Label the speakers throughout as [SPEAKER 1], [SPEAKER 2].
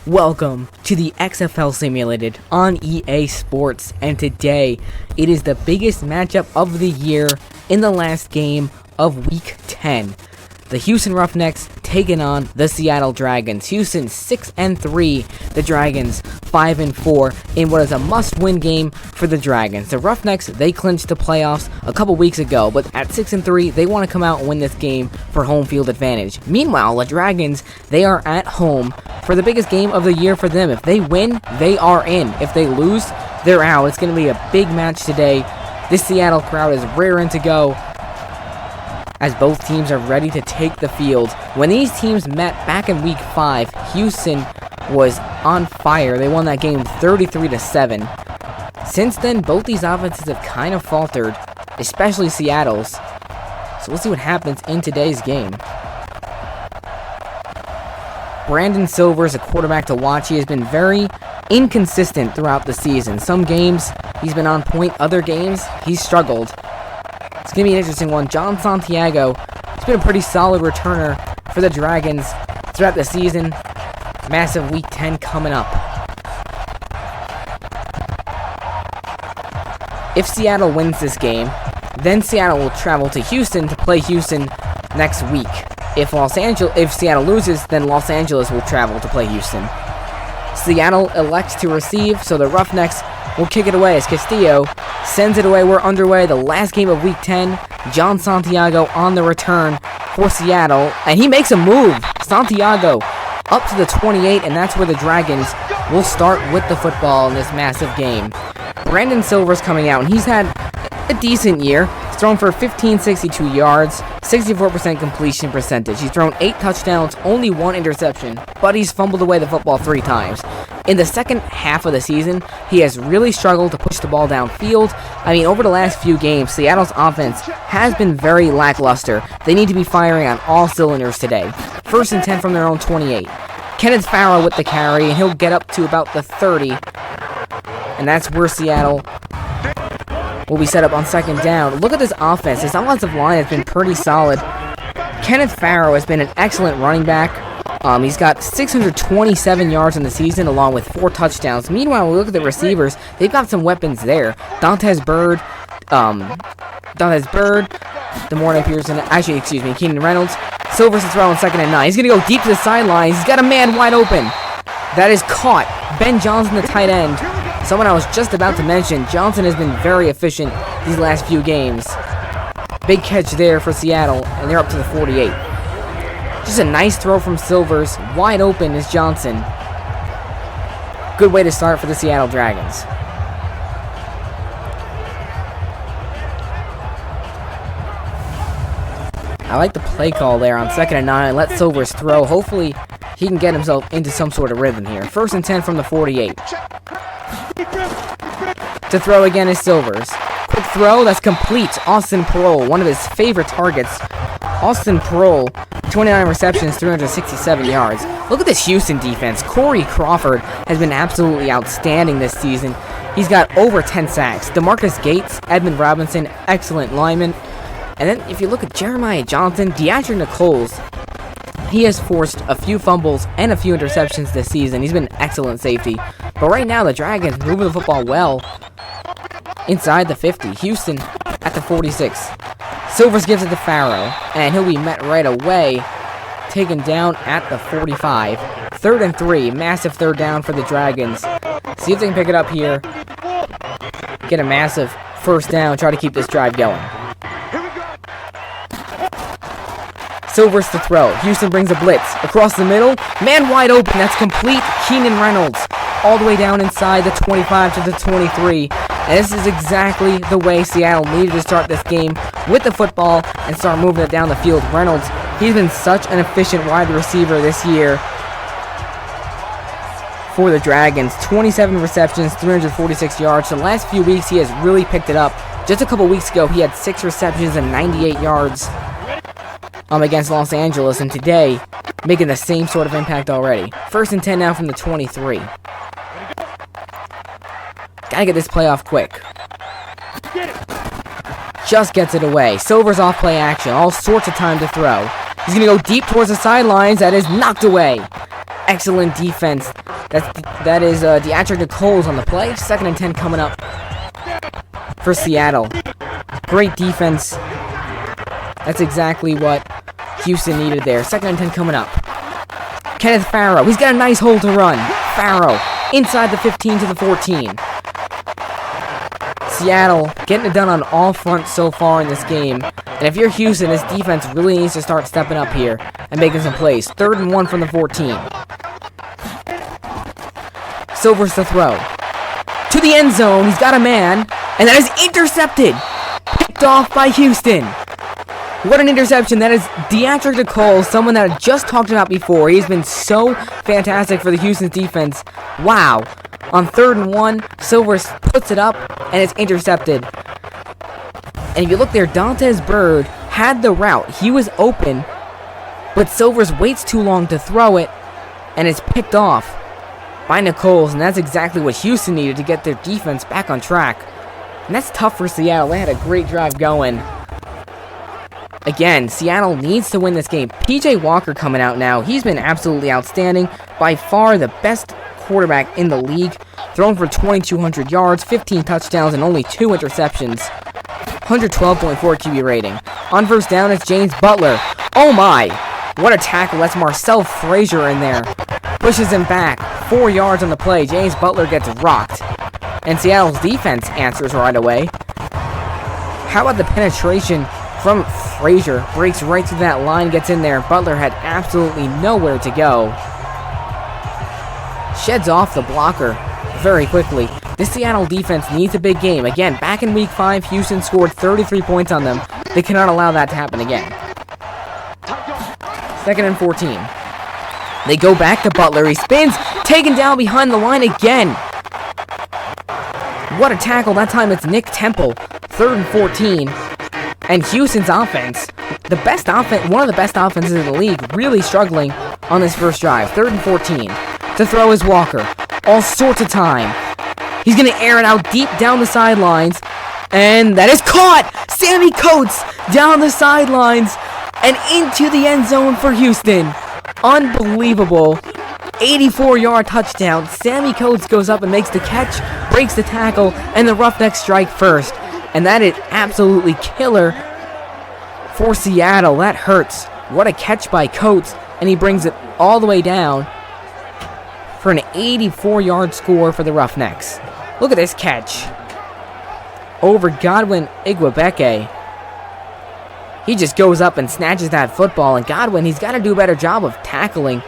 [SPEAKER 1] Welcome to the XFL Simulated on EA Sports, and today it is the biggest matchup of the year in the last game of Week 10. The Houston Roughnecks taking on the Seattle Dragons. Houston 6-3, the Dragons 5-4 in what is a must-win game for the Dragons. The Roughnecks, they clinched the playoffs a couple weeks ago, but at 6-3, they want to come out and win this game for home field advantage. Meanwhile, the Dragons, they are at home for the biggest game of the year for them. If they win, they are in. If they lose, they're out. It's going to be a big match today. This Seattle crowd is raring to go, as both teams are ready to take the field. When these teams met back in Week 5, Houston was on fire. They won that game 33-7. Since then, both these offenses have kind of faltered, especially Seattle's. So we'll see what happens in today's game. Brandon Silver's a quarterback to watch. He has been very inconsistent throughout the season. Some games, he's been on point. Other games, he's struggled. It's going to be an interesting one. John Santiago, he's been a pretty solid returner for the Dragons throughout the season. Massive Week 10 coming up. If Seattle wins this game, then Seattle will travel to Houston to play Houston next week. If Seattle loses, then Los Angeles will travel to play Houston. Seattle elects to receive, so the Roughnecks will kick it away as Castillo sends it away. We're underway. The last game of Week 10. John Santiago on the return for Seattle, and he makes a move. Santiago up to the 28, and that's where the Dragons will start with the football in this massive game. Brandon Silver's coming out, and he's had a decent year. He's thrown for 1,562 yards, 64% completion percentage. He's thrown 8 touchdowns, only 1 interception, but he's fumbled away the football 3 times. In the second half of the season, he has really struggled to push the ball downfield. I mean, over the last few games, Seattle's offense has been very lackluster. They need to be firing on all cylinders today. 1st and 10 from their own 28. Kenneth Farrell with the carry, and he'll get up to about the 30. And that's where Seattle will be set up on 2nd down. Look at this offense. This offensive line has been pretty solid. Kenneth Farrell has been an excellent running back. He's got 627 yards in the season, along with 4 touchdowns. Meanwhile, when we look at the receivers, they've got some weapons there. Dantes Bird, Demorne Pearson, Keenan Reynolds. Silver's to throw on 2nd and 9. He's going to go deep to the sidelines. He's got a man wide open. That is caught. Ben Johnson, the tight end. Someone I was just about to mention. Johnson has been very efficient these last few games. Big catch there for Seattle, and they're up to the 48. Just a nice throw from Silvers. Wide open is Johnson. Good way to start for the Seattle Dragons. I like the play call there on 2nd and 9. Let Silvers throw. Hopefully, he can get himself into some sort of rhythm here. 1st and 10 from the 48. To throw again is Silvers. Quick throw, that's complete. Austin Parole, one of his favorite targets. Austin Parole, 29 receptions, 367 yards. Look at this Houston defense. Corey Crawford has been absolutely outstanding this season. He's got over 10 sacks. DeMarcus Gates, Edmund Robinson, excellent linemen. And then if you look at Jeremiah Johnson, DeAndre Nichols, he has forced a few fumbles and a few interceptions this season. He's been an excellent safety. But right now, the Dragons moving the football well inside the 50. Houston at the 46. Silvers gives it to Farrow, and he'll be met right away, taken down at the 45. 3rd and 3, massive 3rd down for the Dragons. See if they can pick it up here. Get a massive 1st down, try to keep this drive going. Silvers to throw. Houston brings a blitz. Across the middle. Man wide open. That's complete. Keenan Reynolds. All the way down inside the 25 to the 23. And this is exactly the way Seattle needed to start this game with the football and start moving it down the field. Reynolds, he's been such an efficient wide receiver this year for the Dragons. 27 receptions, 346 yards. The last few weeks, he has really picked it up. Just a couple weeks ago, he had 6 receptions and 98 yards against Los Angeles, and today, making the same sort of impact already. 1st and 10 now from the 23. Gotta get this play off quick. Just gets it away. Silver's off play action. All sorts of time to throw. He's gonna go deep towards the sidelines. That is knocked away. Excellent defense. That is Deatric Coles on the play. 2nd and 10 coming up for Seattle. Great defense. That's exactly what Houston needed there. 2nd and 10 coming up. Kenneth Farrow. He's got a nice hole to run. Farrow inside the 15 to the 14. Seattle getting it done on all fronts so far in this game. And if you're Houston, this defense really needs to start stepping up here and making some plays. 3rd and 1 from the 14. Silvers to throw. To the end zone. He's got a man. And that is intercepted. Picked off by Houston. What an interception. That is Deatric Coles, someone that I just talked about before. He's been so fantastic for the Houston defense. Wow. On 3rd and 1, Silvers puts it up, and it's intercepted. And if you look there, Dantes Bird had the route. He was open, but Silvers waits too long to throw it, and it's picked off by Nichols, and that's exactly what Houston needed to get their defense back on track. And that's tough for Seattle. They had a great drive going. Again, Seattle needs to win this game. P.J. Walker coming out now. He's been absolutely outstanding. By far the best quarterback in the league. Thrown for 2,200 yards, 15 touchdowns, and only 2 interceptions. 112.4 QB rating. On 1st down, it's James Butler. Oh my! What a tackle. That's Marcel Frazier in there. Pushes him back. 4 yards on the play. James Butler gets rocked. And Seattle's defense answers right away. How about the penetration from Frazier? Breaks right through that line, gets in there. Butler had absolutely nowhere to go. Sheds off the blocker very quickly. This Seattle defense needs a big game. Again, back in Week 5, Houston scored 33 points on them. They cannot allow that to happen again. 2nd and 14. They go back to Butler. He spins, taken down behind the line again. What a tackle. That time it's Nick Temple. 3rd and 14. And Houston's offense, one of the best offenses in the league, really struggling on this first drive. 3rd and 14. To throw is Walker. All sorts of time. He's going to air it out deep down the sidelines. And that is caught! Sammy Coates down the sidelines and into the end zone for Houston. Unbelievable. 84-yard touchdown. Sammy Coates goes up and makes the catch, breaks the tackle, and the Roughnecks strike first. And that is absolutely killer for Seattle. That hurts. What a catch by Coates. And he brings it all the way down for an 84-yard score for the Roughnecks. Look at this catch. Over Godwin Igwebeke. He just goes up and snatches that football. And Godwin, he's got to do a better job of tackling.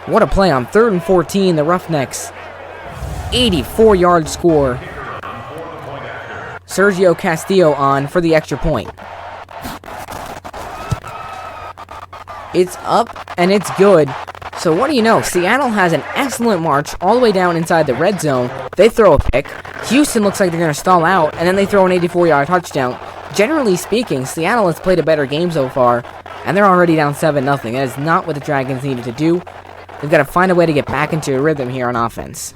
[SPEAKER 1] What a play on 3rd and 14. The Roughnecks. 84-yard score. Sergio Castillo on for the extra point. It's up and it's good. So what do you know? Seattle has an excellent march all the way down inside the red zone. They throw a pick. Houston looks like they're going to stall out, and then they throw an 84-yard touchdown. Generally speaking, Seattle has played a better game so far, and they're already down 7-0. That is not what the Dragons needed to do. They've got to find a way to get back into a rhythm here on offense.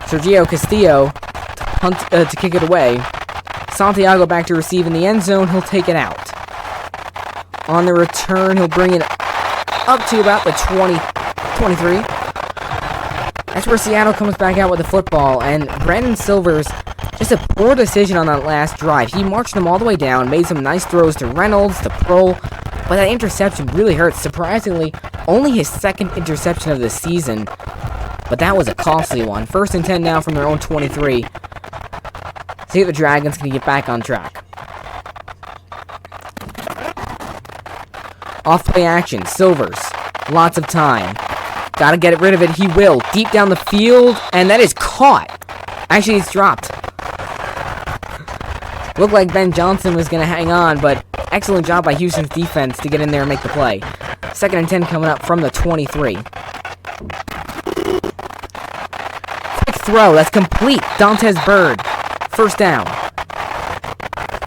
[SPEAKER 1] Sergio Castillo to kick it away. Santiago back to receive in the end zone. He'll take it out. On the return, he'll bring it up to about the 23. That's where Seattle comes back out with the football. And Brandon Silvers, just a poor decision on that last drive. He marched them all the way down, made some nice throws to Reynolds, to Prohl. But that interception really hurts. Surprisingly, only his 2nd interception of the season. But that was a costly one. 1st and 10 now from their own 23. See if the Dragons can get back on track. Off-play action. Silvers. Lots of time. Gotta get rid of it. He will. Deep down the field. And that is caught. Actually, it's dropped. Looked like Ben Johnson was going to hang on, but excellent job by Houston's defense to get in there and make the play. 2nd and 10 coming up from the 23. Quick throw. That's complete. Dantes Bird. 1st down.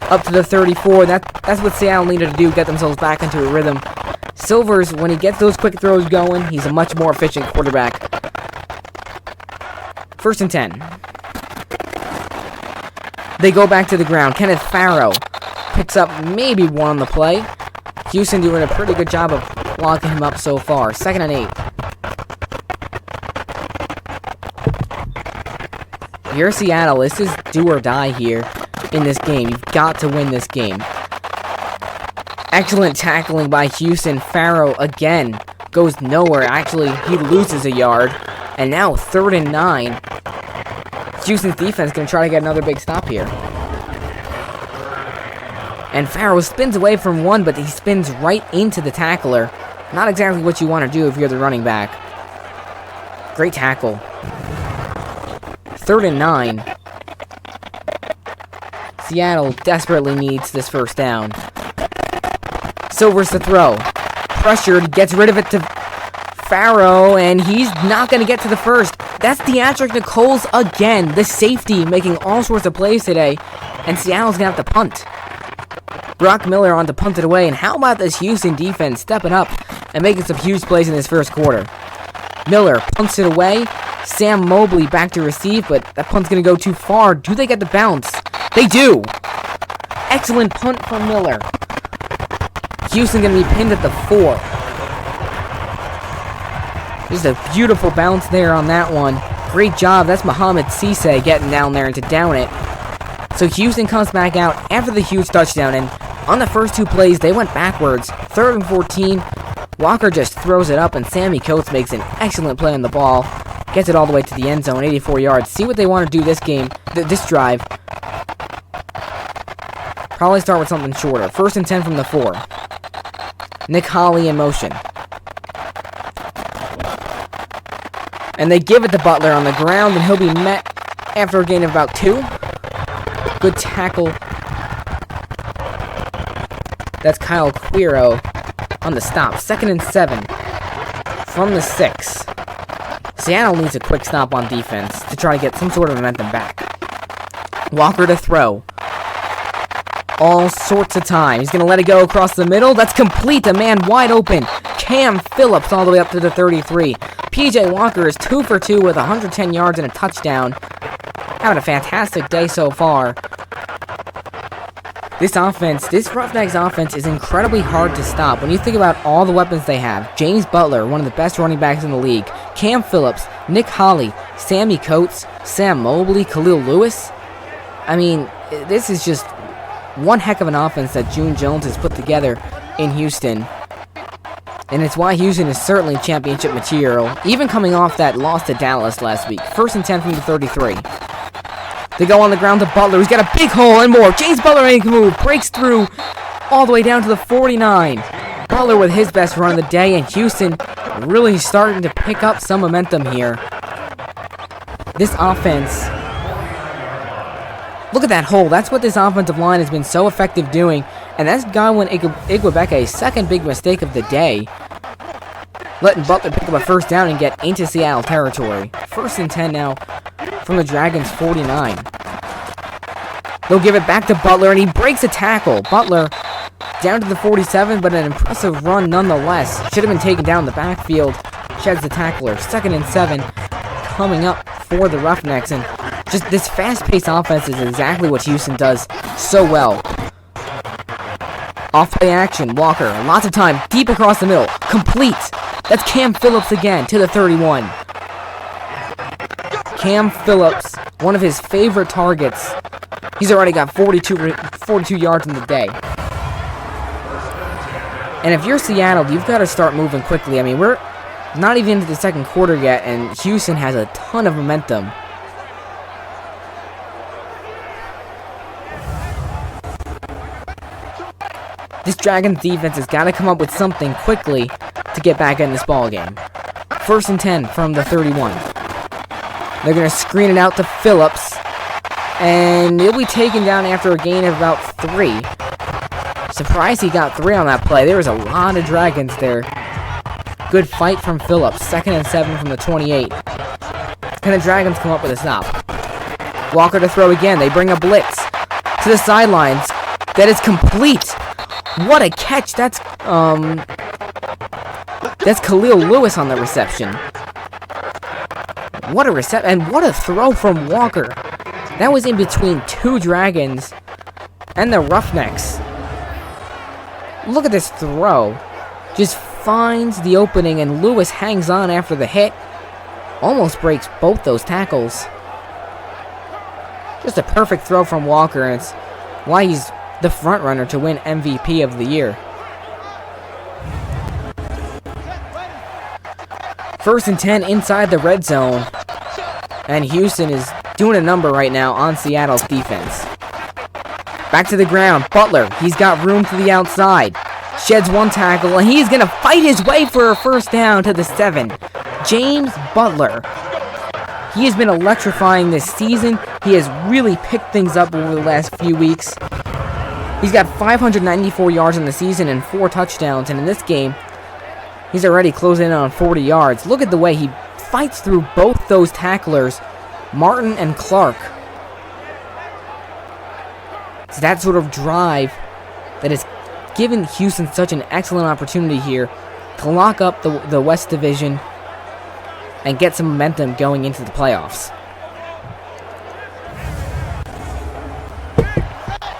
[SPEAKER 1] Up to the 34. That's what Seattle needed to do, get themselves back into a rhythm. Silvers, when he gets those quick throws going, he's a much more efficient quarterback. 1st and 10. They go back to the ground. Kenneth Farrow picks up maybe 1 on the play. Houston doing a pretty good job of locking him up so far. 2nd and 8. If you're Seattle, this is do or die here in this game. You've got to win this game. Excellent tackling by Houston. Farrow again goes nowhere. Actually, he loses a yard. And now 3rd and 9. Houston's defense going to try to get another big stop here. And Farrow spins away from 1, but he spins right into the tackler. Not exactly what you want to do if you're the running back. Great tackle. 3rd and 9. Seattle desperately needs this 1st down. Silver's to throw. Pressured, gets rid of it to Farrow, and he's not going to get to the 1st. That's Deatrick Nichols again, the safety, making all sorts of plays today, and Seattle's going to have to punt. Brock Miller on to punt it away, and how about this Houston defense stepping up and making some huge plays in this 1st quarter? Miller punts it away. Sam Mobley back to receive, but that punt's going to go too far. Do they get the bounce? They do! Excellent punt from Miller. Houston going to be pinned at the 4. Just a beautiful bounce there on that one. Great job. That's Mohamed Cisse getting down there and to down it. So Houston comes back out after the huge touchdown, and on the first 2 plays, they went backwards. 3rd and 14. Walker just throws it up, and Sammy Coates makes an excellent play on the ball. Gets it all the way to the end zone, 84 yards. See what they want to do this game, this drive. Probably start with something shorter. 1st and 10 from the 4. Nick Holley in motion. And they give it to Butler on the ground, and he'll be met after a gain of about 2. Good tackle. That's Kyle Quiro on the stop. 2nd and 7 from the 6. Seattle needs a quick stop on defense to try to get some sort of momentum back. Walker to throw. All sorts of time. He's going to let it go across the middle. That's complete. A man wide open. Cam Phillips all the way up to the 33. PJ Walker is 2 for 2 with 110 yards and a touchdown. Having a fantastic day so far. This offense, this Roughnecks offense is incredibly hard to stop. When you think about all the weapons they have, James Butler, one of the best running backs in the league, Cam Phillips, Nick Holley, Sammy Coates, Sam Mobley, Khalil Lewis. I mean, this is just one heck of an offense that June Jones has put together in Houston. And it's why Houston is certainly championship material, even coming off that loss to Dallas last week. 1st and 10 from the 33. They go on the ground to Butler, who's got a big hole and more. James Butler making a move, breaks through all the way down to the 49. Butler with his best run of the day, and Houston really starting to pick up some momentum here. This offense, look at that hole. That's what this offensive line has been so effective doing, and that's Godwin Igwebeke's 2nd big mistake of the day. Letting Butler pick up a 1st down and get into Seattle territory. 1st and 10 now from the Dragons' 49. They'll give it back to Butler, and he breaks a tackle. Butler down to the 47, but an impressive run nonetheless. Should have been taken down the backfield. Sheds the tackler. 2nd and 7 coming up for the Roughnecks, and just this fast-paced offense is exactly what Houston does so well. Off-play action, Walker, lots of time, deep across the middle, complete. That's Cam Phillips again to the 31. Cam Phillips, one of his favorite targets. He's already got 42 yards in the day. And if you're Seattle, you've got to start moving quickly. I mean, we're not even into the 2nd quarter yet, and Houston has a ton of momentum. This Dragons defense has got to come up with something quickly to get back in this ball game. 1st and 10 from the 31. They're going to screen it out to Phillips, and he'll be taken down after a gain of about 3. Surprised he got 3 on that play. There was a lot of Dragons there. Good fight from Phillips. 2nd and 7 from the 28. And the Dragons come up with a stop. Walker to throw again. They bring a blitz to the sidelines. That is complete. What a catch. That's Khalil Lewis on the reception. What a reception, and what a throw from Walker. That was in between 2 Dragons and the Roughnecks. Look at this throw. Just finds the opening, and Lewis hangs on after the hit. Almost breaks both those tackles. Just a perfect throw from Walker, and it's why he's the front runner to win MVP of the year. First and 10 inside the red zone. And Houston is doing a number right now on Seattle's defense. Back to the ground. Butler, he's got room to the outside. Sheds one tackle, and he's going to fight his way for a first down to the 7. James Butler. He has been electrifying this season. He has really picked things up over the last few weeks. He's got 594 yards in the season and 4 touchdowns, and in this game, he's already closing in on 40 yards. Look at the way he fights through both those tacklers, Martin and Clark. It's that sort of drive that has given Houston such an excellent opportunity here to lock up the West Division and get some momentum going into the playoffs.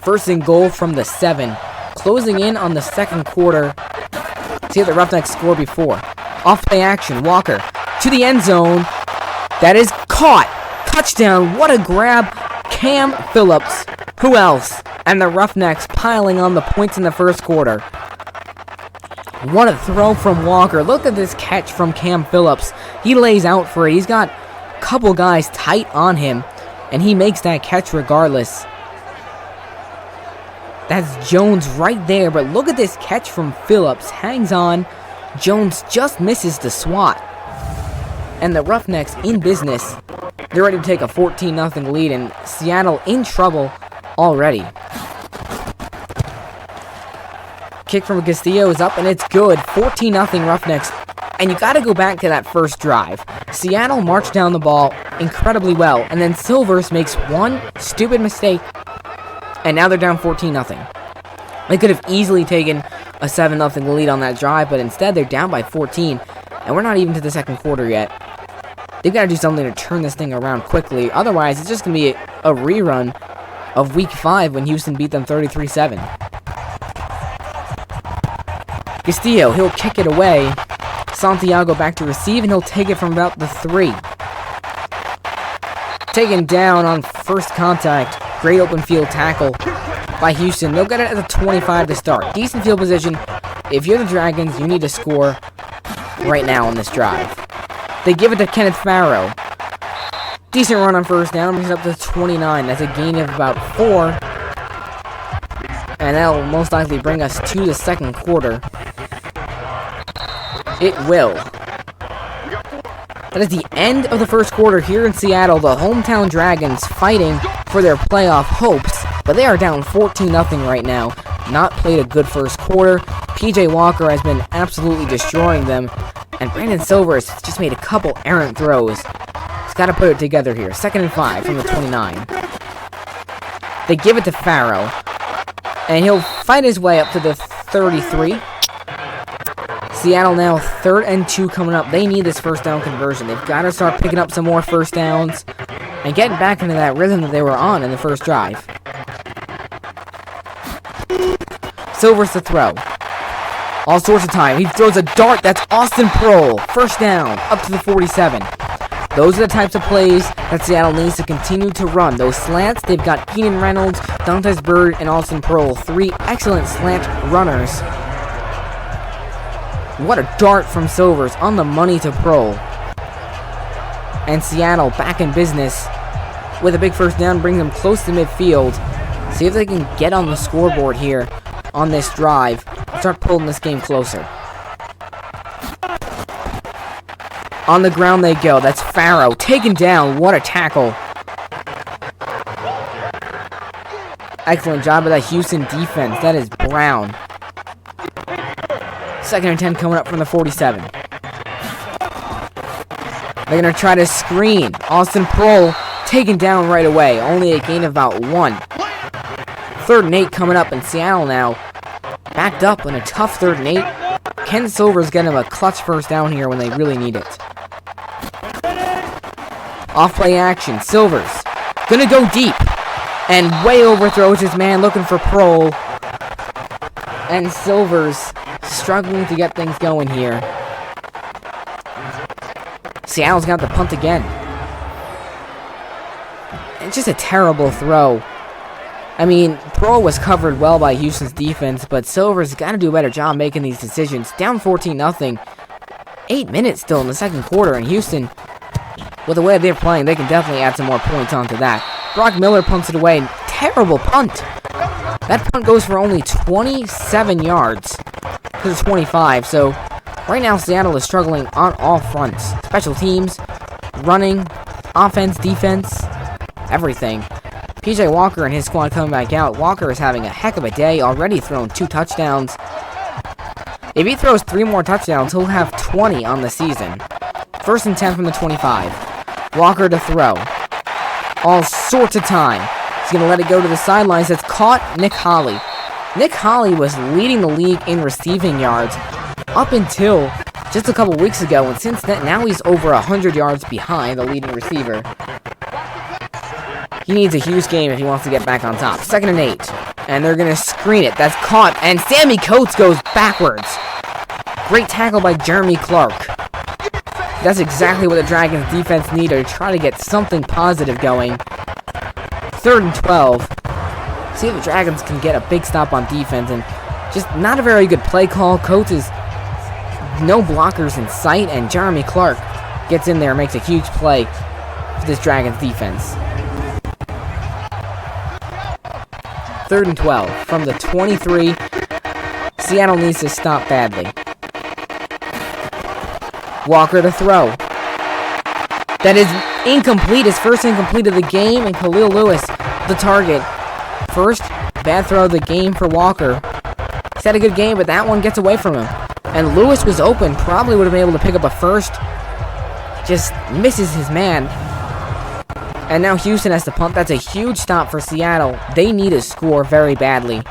[SPEAKER 1] First and goal from the 7. Closing in on the second quarter. See if the Roughnecks score before. Off play action. Walker to the end zone. That is caught. Touchdown. What a grab. Cam Phillips. Who else? And the Roughnecks piling on the points in the first quarter. What a throw from Walker. Look at this catch from Cam Phillips. He lays out for it. He's got a couple guys tight on him, and he makes that catch regardless. That's Jones right there, but look at this catch from Phillips. Hangs on. Jones just misses the swat. And the Roughnecks in business. They're ready to take a 14-0 lead, and Seattle in trouble already. Kick from Castillo is up, and it's good. 14-0 Roughnecks. And you got to go back to that first drive. Seattle marched down the ball incredibly well, and then Silvers makes one stupid mistake, and now they're down 14-0. They could have easily taken a 7-0 lead on that drive, but instead they're down by 14, and we're not even to the second quarter yet. They've got to do something to turn this thing around quickly. Otherwise, it's just going to be a rerun of Week 5 when Houston beat them 33-7. Castillo, he'll kick it away. Santiago back to receive, and he'll take it from about the 3. Taken down on first contact. Great open field tackle by Houston. They'll get it at the 25 to start. Decent field position. If you're the Dragons, you need to score right now on this drive. They give it to Kenneth Farrow. Decent run on first down. Brings it up to 29. That's a gain of about 4. And that'll most likely bring us to the second quarter. It will. That is the end of the first quarter here in Seattle. The hometown Dragons fighting for their playoff hopes, but they are down 14-0 right now. Not played a good first quarter. PJ Walker has been absolutely destroying them, and Brandon Silvers just made a couple errant throws. He's got to put it together here. 2nd and 5 from the 29. They give it to Farrow, and he'll fight his way up to the 33. Seattle now 3rd and 2 coming up. They need this first down conversion. They've got to start picking up some more first downs and getting back into that rhythm that they were on in the first drive. Silvers to throw. All sorts of time. He throws a dart. That's Austin Prohl. First down, up to the 47. Those are the types of plays that Seattle needs to continue to run. Those slants, they've got Keenan Reynolds, Dantes Bird, and Austin Prohl. 3 excellent slant runners. What a dart from Silvers on the money to Prohl. And Seattle back in business with a big first down, brings them close to midfield. See if they can get on the scoreboard here on this drive. Start pulling this game closer. On the ground they go. That's Farrow taken down. What a tackle. Excellent job of that Houston defense. That is Brown. 2nd and 10 coming up from the 47. They're going to try to screen. Austin Prohl taken down right away. Only a gain of about 1. 3rd and 8 coming up in Seattle now. Backed up in a tough 3rd and 8. Ken Silver's getting him a clutch first down here when they really need it. Off play action. Silvers gonna go deep and way overthrows his man looking for Prohl. And Silver's struggling to get things going here. Seattle's got the punt again. It's just a terrible throw. I mean, Pro was covered well by Houston's defense, but Silver's got to do a better job making these decisions. Down 14-0. 8 minutes still in the second quarter, and Houston, with the way they're playing, they can definitely add some more points onto that. Brock Miller punts it away. Terrible punt. That punt goes for only 27 yards to the 25, so right now Seattle is struggling on all fronts. Special teams, running, offense, defense, everything. PJ Walker and his squad coming back out. Walker is having a heck of a day, already thrown 2 touchdowns. If he throws 3 more touchdowns, he'll have 20 on the season. 1st and 10 from the 25. Walker to throw. All sorts of time. He's going to let it go to the sidelines. That's caught Nick Holley. Nick Holley was leading the league in receiving yards up until just a couple weeks ago, and since then, now he's over 100 yards behind the leading receiver. He needs a huge game if he wants to get back on top. 2nd and 8. And they're going to screen it. That's caught. And Sammy Coates goes backwards. Great tackle by Jeremy Clark. That's exactly what the Dragons defense need to try to get something positive going. 3rd and 12. See if the Dragons can get a big stop on defense. And just not a very good play call. Coates is no blockers in sight. And Jeremy Clark gets in there and makes a huge play for this Dragons defense. 3rd and 12 from the 23. Seattle needs to stop badly. Walker to throw. That is incomplete. His first incomplete of the game, and Khalil Lewis, the target. First bad throw of the game for Walker. He's had a good game, but that one gets away from him. And Lewis was open, probably would have been able to pick up a first. Just misses his man. And now Houston has to punt. That's a huge stop for Seattle. They need a score very badly.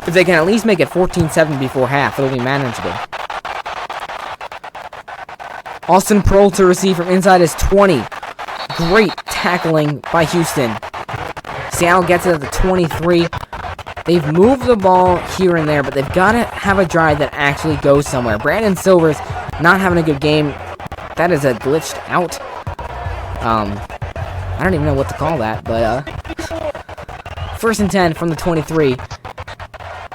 [SPEAKER 1] If they can at least make it 14-7 before half, it'll be manageable. Austin Prohl to receive from inside his 20. Great tackling by Houston. Seattle gets it at the 23. They've moved the ball here and there, but they've got to have a drive that actually goes somewhere. Brandon Silver's not having a good game. That is a glitched out. I don't even know what to call that, but, 1st and 10 from the 23.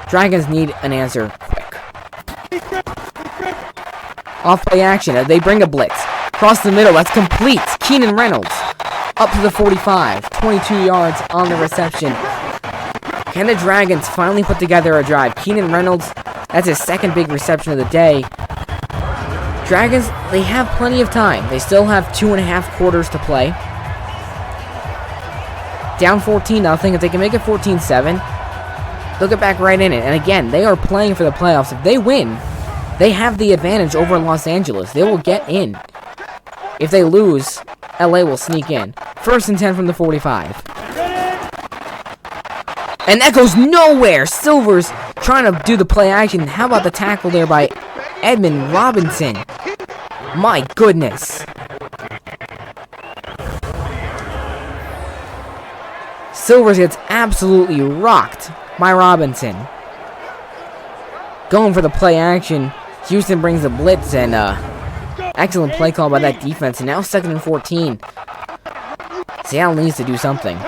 [SPEAKER 1] Dragons need an answer quick. Off-play action. They bring a blitz. Across the middle. That's complete. Keenan Reynolds. Up to the 45. 22 yards on the reception. Can the Dragons finally put together a drive? Keenan Reynolds, that's his 2nd big reception of the day. Dragons, they have plenty of time. They still have 2.5 quarters to play. Down 14-0. If they can make it 14-7, they'll get back right in it. And again, they are playing for the playoffs. If they win, they have the advantage over Los Angeles. They will get in. If they lose, LA will sneak in. 1st and 10 from the 45. And that goes nowhere. Silver's trying to do the play action. How about the tackle there by Edmund Robinson? My goodness. Silvers gets absolutely rocked by Robinson. Going for the play action. Houston brings the blitz, and excellent play call by that defense. And now 2nd and 14. Seattle needs to do something.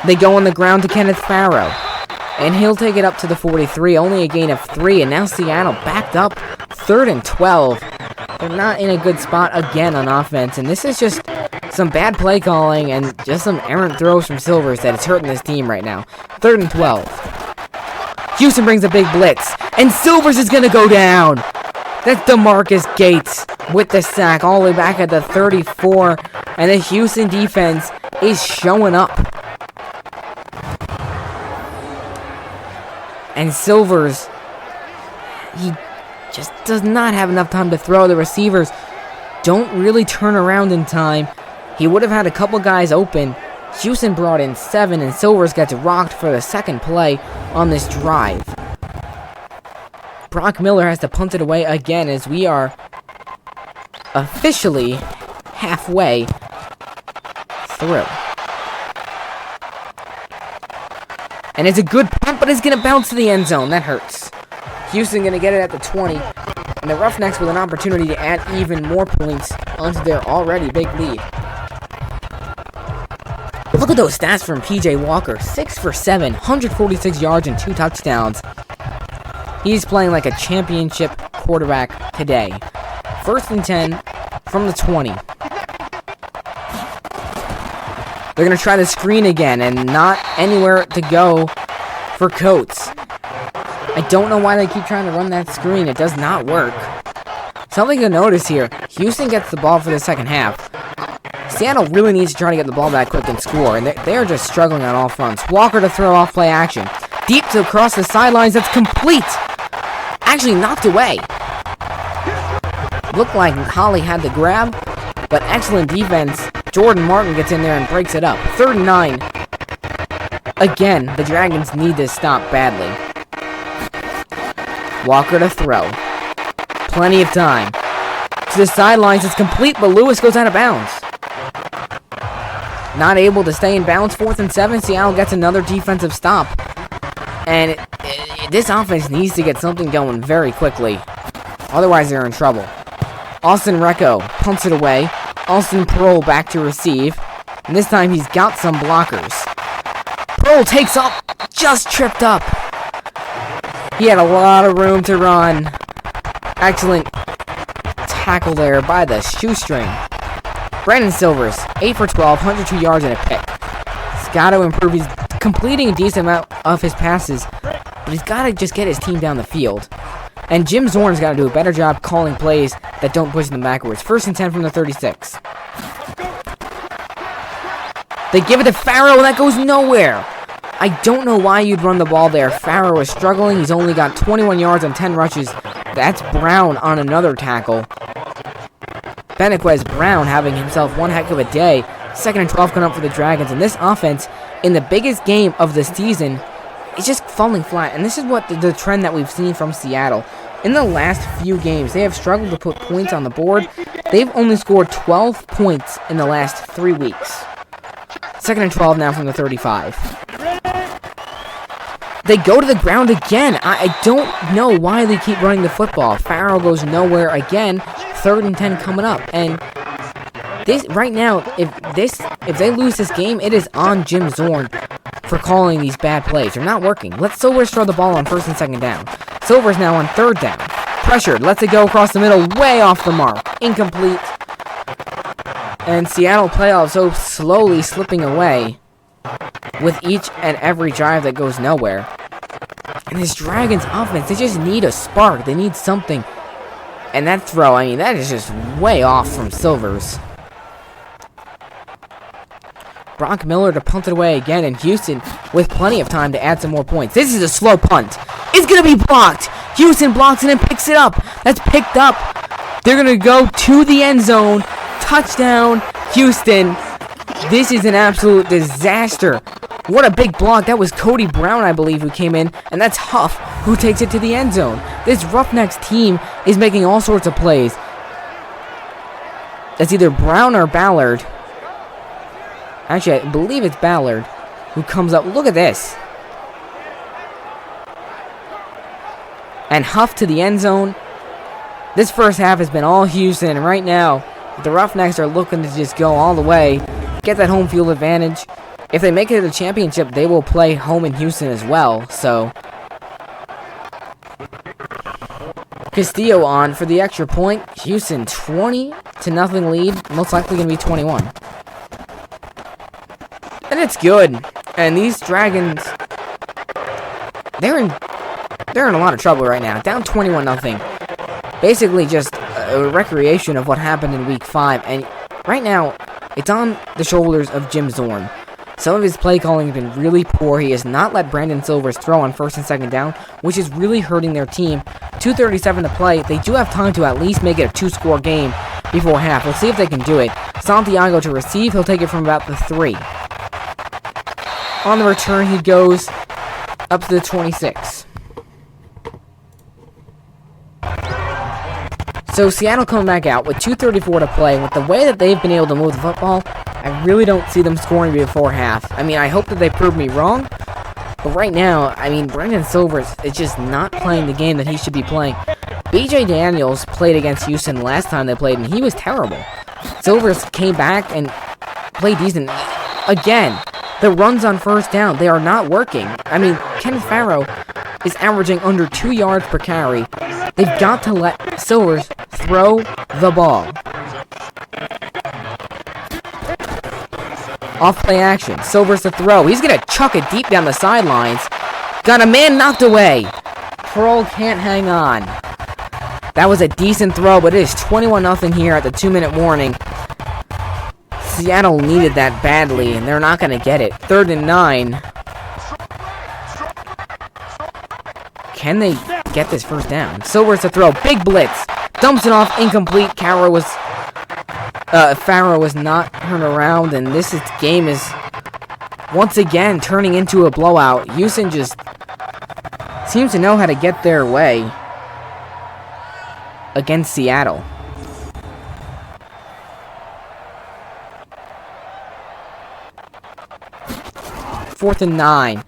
[SPEAKER 1] They go on the ground to Kenneth Farrow. And he'll take it up to the 43. Only a gain of 3. And now Seattle backed up. 3rd and 12. They're not in a good spot again on offense. And this is just some bad play calling and just some errant throws from Silvers that is hurting this team right now. 3rd and 12. Houston brings a big blitz. And Silvers is going to go down. That's DeMarcus Gates with the sack all the way back at the 34. And the Houston defense is showing up. And Silvers, he just does not have enough time to throw. The receivers don't really turn around in time. He would have had a couple guys open. Houston brought in 7, and Silvers gets rocked for the 2nd play on this drive. Brock Miller has to punt it away again as we are officially halfway through. And it's a good punt, but it's going to bounce to the end zone. That hurts. Houston going to get it at the 20. And the Roughnecks with an opportunity to add even more points onto their already big lead. Look at those stats from P.J. Walker. 6 for 7, 146 yards and 2 touchdowns. He's playing like a championship quarterback today. 1st and 10 from the 20. They're going to try the screen again and not anywhere to go for Coates. I don't know why they keep trying to run that screen. It does not work. Something to notice here. Houston gets the ball for the second half. Seattle really needs to try to get the ball back quick and score, and they are just struggling on all fronts. Walker to throw off play action. Deep to across the sidelines. That's complete. Actually knocked away. Looked like Holly had the grab, but excellent defense. Jordan Martin gets in there and breaks it up. 3rd and 9. Again, the Dragons need this stop badly. Walker to throw. Plenty of time. To the sidelines, it's complete, but Lewis goes out of bounds. Not able to stay in bounds. 4th and 7. Seattle gets another defensive stop. And this offense needs to get something going very quickly. Otherwise, they're in trouble. Austin Recco punts it away. Austin Pearl back to receive. And this time he's got some blockers. Pearl takes up. Just tripped up. He had a lot of room to run. Excellent tackle there by the shoestring. Brandon Silvers, 8 for 12, 102 yards and a pick. He's got to improve. He's completing a decent amount of his passes, but he's got to just get his team down the field. And Jim Zorn's got to do a better job calling plays that don't push them backwards. 1st and 10 from the 36. They give it to Farrow, and that goes nowhere. I don't know why you'd run the ball there. Farrow is struggling. He's only got 21 yards on 10 rushes. That's Brown on another tackle. Benequez Brown having himself one heck of a day. 2nd and 12 coming up for the Dragons. And this offense, in the biggest game of the season, is just falling flat. And this is what the trend that we've seen from Seattle. In the last few games, they have struggled to put points on the board. They've only scored 12 points in the last 3 weeks. 2nd and 12 now from the 35. They go to the ground again. I don't know why they keep running the football. Farrell goes nowhere again. 3rd and 10 coming up. And this right now, if they lose this game, it is on Jim Zorn for calling these bad plays. They're not working. Let Silvers throw the ball on 1st and 2nd down. Silvers now on 3rd down. Pressured. Lets it go across the middle. Way off the mark. Incomplete. And Seattle playoffs so slowly slipping away with each and every drive that goes nowhere. And this Dragons offense, they just need a spark. They need something. And that throw, I mean, that is just way off from Silvers. Brock Miller to punt it away again, and Houston with plenty of time to add some more points. This is a slow punt. It's going to be blocked. Houston blocks it and picks it up. That's picked up. They're going to go to the end zone. Touchdown, Houston. This is an absolute disaster. What a big block. That was Cody Brown, I believe, who came in. And that's Huff, who takes it to the end zone. This Roughnecks team is making all sorts of plays. That's either Brown or Ballard. Actually, I believe it's Ballard who comes up. Look at this. And Huff to the end zone. This first half has been all Houston. And right now, the Roughnecks are looking to just go all the way. Get that home field advantage. If they make it to the championship, they will play home in Houston as well. So Castillo on for the extra point. Houston 20-0 lead. Most likely going to be 21. And it's good. And these Dragons, they're in a lot of trouble right now. Down 21-0. Basically just a recreation of what happened in Week 5. And right now, it's on the shoulders of Jim Zorn. Some of his play calling has been really poor. He has not let Brandon Silvers throw on 1st and 2nd down, which is really hurting their team. 2:37 to play. They do have time to at least make it a 2-score game before half. We'll see if they can do it. Santiago to receive. He'll take it from about the 3. On the return, he goes up to the 26. So Seattle coming back out with 2:34 to play. With the way that they've been able to move the football, I really don't see them scoring before half. I mean, I hope that they prove me wrong, But right now, I mean, Brendan Silvers is just not playing the game that he should be playing. BJ Daniels played against Houston last time they played, and he was terrible. Silvers came back and played decent. Again, the runs on first down, they are not working. I mean, Ken Farrow is averaging under 2 yards per carry. They've got to let Silvers throw the ball. Off play action. Silvers to throw. He's going to chuck it deep down the sidelines. Got a man knocked away. Pearl can't hang on. That was a decent throw, but it is 21-0 here at the 2-minute warning. Seattle needed that badly, and they're not going to get it. 3rd and 9. Can they get this first down? Silvers to throw. Big blitz. Dumps it off. Incomplete. Farrow was not turned around, and game is once again turning into a blowout. Houston just seems to know how to get their way against Seattle. Fourth and 9.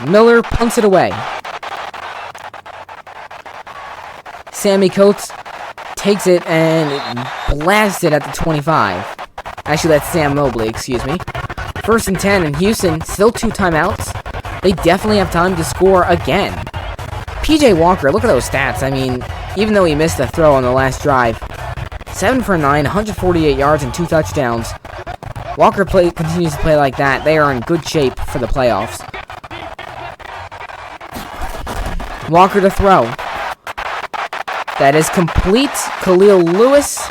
[SPEAKER 1] Miller punts it away. Sammy Coates takes it and blasts it at the 25. Actually, that's Sam Mobley, excuse me. 1st and 10, and Houston, still 2 timeouts. They definitely have time to score again. PJ Walker, look at those stats. I mean, even though he missed a throw on the last drive, 7 for 9, 148 yards, and 2 touchdowns. Walker continues to play like that. They are in good shape for the playoffs. Walker to throw. That is complete. Khalil Lewis,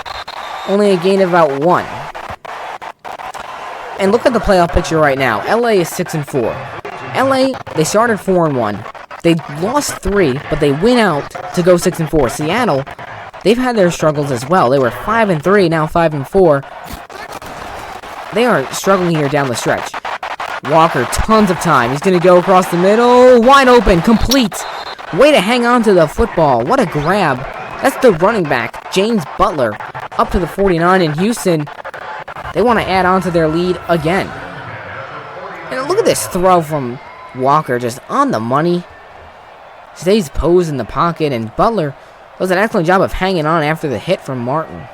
[SPEAKER 1] only a gain of about 1. And look at the playoff picture right now. LA is 6-4. LA, they started 4-1. They lost 3, but they win out to go 6-4. Seattle, they've had their struggles as well. They were 5-3, now 5-4. They are struggling here down the stretch. Walker, tons of time. He's going to go across the middle. Wide open, complete. Way to hang on to the football. What a grab. That's the running back, James Butler, up to the 49 in Houston. They want to add on to their lead again. And look at this throw from Walker, just on the money. Stays posed in the pocket, and Butler does an excellent job of hanging on after the hit from Martin.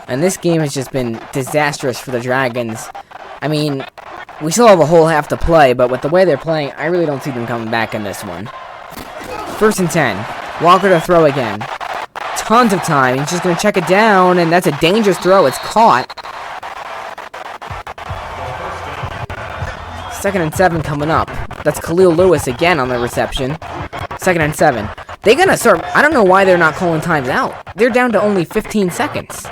[SPEAKER 1] And this game has just been disastrous for the Dragons. I mean, we still have a whole half to play, but with the way they're playing, I really don't see them coming back in this one. 1st and 10. Walker to throw again. Tons of time. He's just going to check it down, and that's a dangerous throw. It's caught. 2nd and 7 coming up. That's Khalil Lewis again on the reception. 2nd and 7. They're going to start... I don't know why they're not calling times out. They're down to only 15 seconds.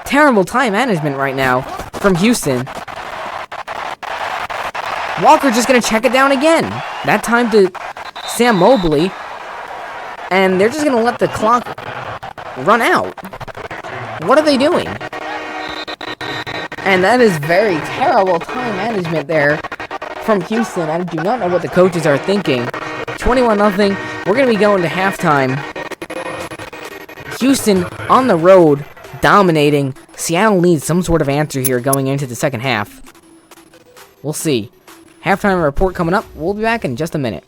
[SPEAKER 1] Terrible time management right now from Houston. Walker just going to check it down again. That time to Sam Mobley. And they're just going to let the clock run out. What are they doing? And that is very terrible time management there from Houston. I do not know what the coaches are thinking. 21-0. We're going to be going to halftime. Houston on the road, dominating. Seattle needs some sort of answer here going into the second half. We'll see. Halftime report coming up. We'll be back in just a minute.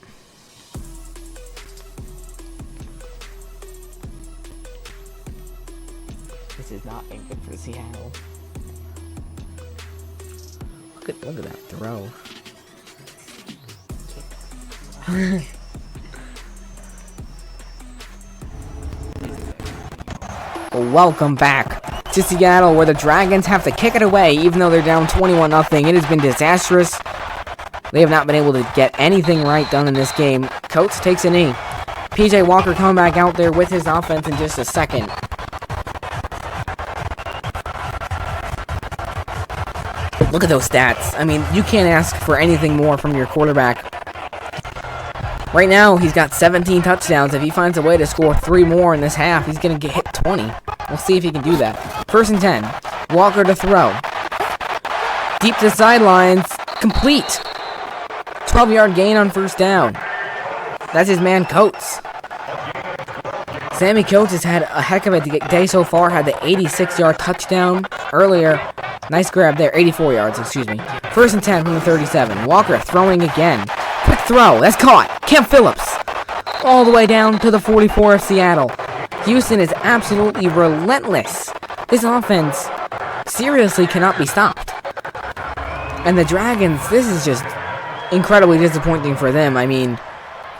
[SPEAKER 1] This is not being good for Seattle. Look at that throw. Welcome back to Seattle, where the Dragons have to kick it away, even though they're down 21-0. It has been disastrous. They have not been able to get anything right done in this game. Coates takes a knee. PJ Walker coming back out there with his offense in just a second. Look at those stats. I mean, you can't ask for anything more from your quarterback. Right now, he's got 17 touchdowns. If he finds a way to score 3 more in this half, he's going to hit 20. We'll see if he can do that. 1st and 10. Walker to throw. Deep to the sidelines. Complete. 12-yard gain on 1st down. That's his man, Coates. Sammy Coates has had a heck of a day so far. Had the 86-yard touchdown earlier. Nice grab there. 84 yards, excuse me. 1st and 10 from the 37. Walker throwing again. Quick throw. That's caught. Cam Phillips. All the way down to the 44 of Seattle. Houston is absolutely relentless. This offense seriously cannot be stopped. And the Dragons, this is just incredibly disappointing for them. I mean,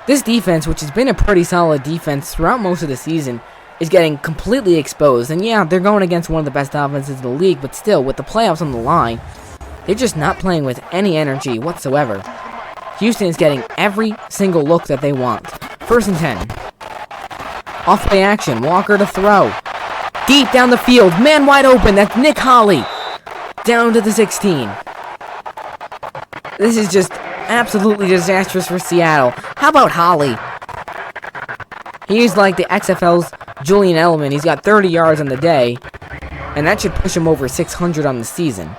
[SPEAKER 1] this defense, which has been a pretty solid defense throughout most of the season, is getting completely exposed. And yeah, they're going against one of the best offenses in the league, but still, with the playoffs on the line, they're just not playing with any energy whatsoever. Houston is getting every single look that they want. 1st and 10. Off play action. Walker to throw. Deep down the field. Man wide open. That's Nick Holley. Down to the 16. This is just absolutely disastrous for Seattle. How about Holley? He's like the XFL's Julian Edelman. He's got 30 yards on the day, and that should push him over 600 on the season.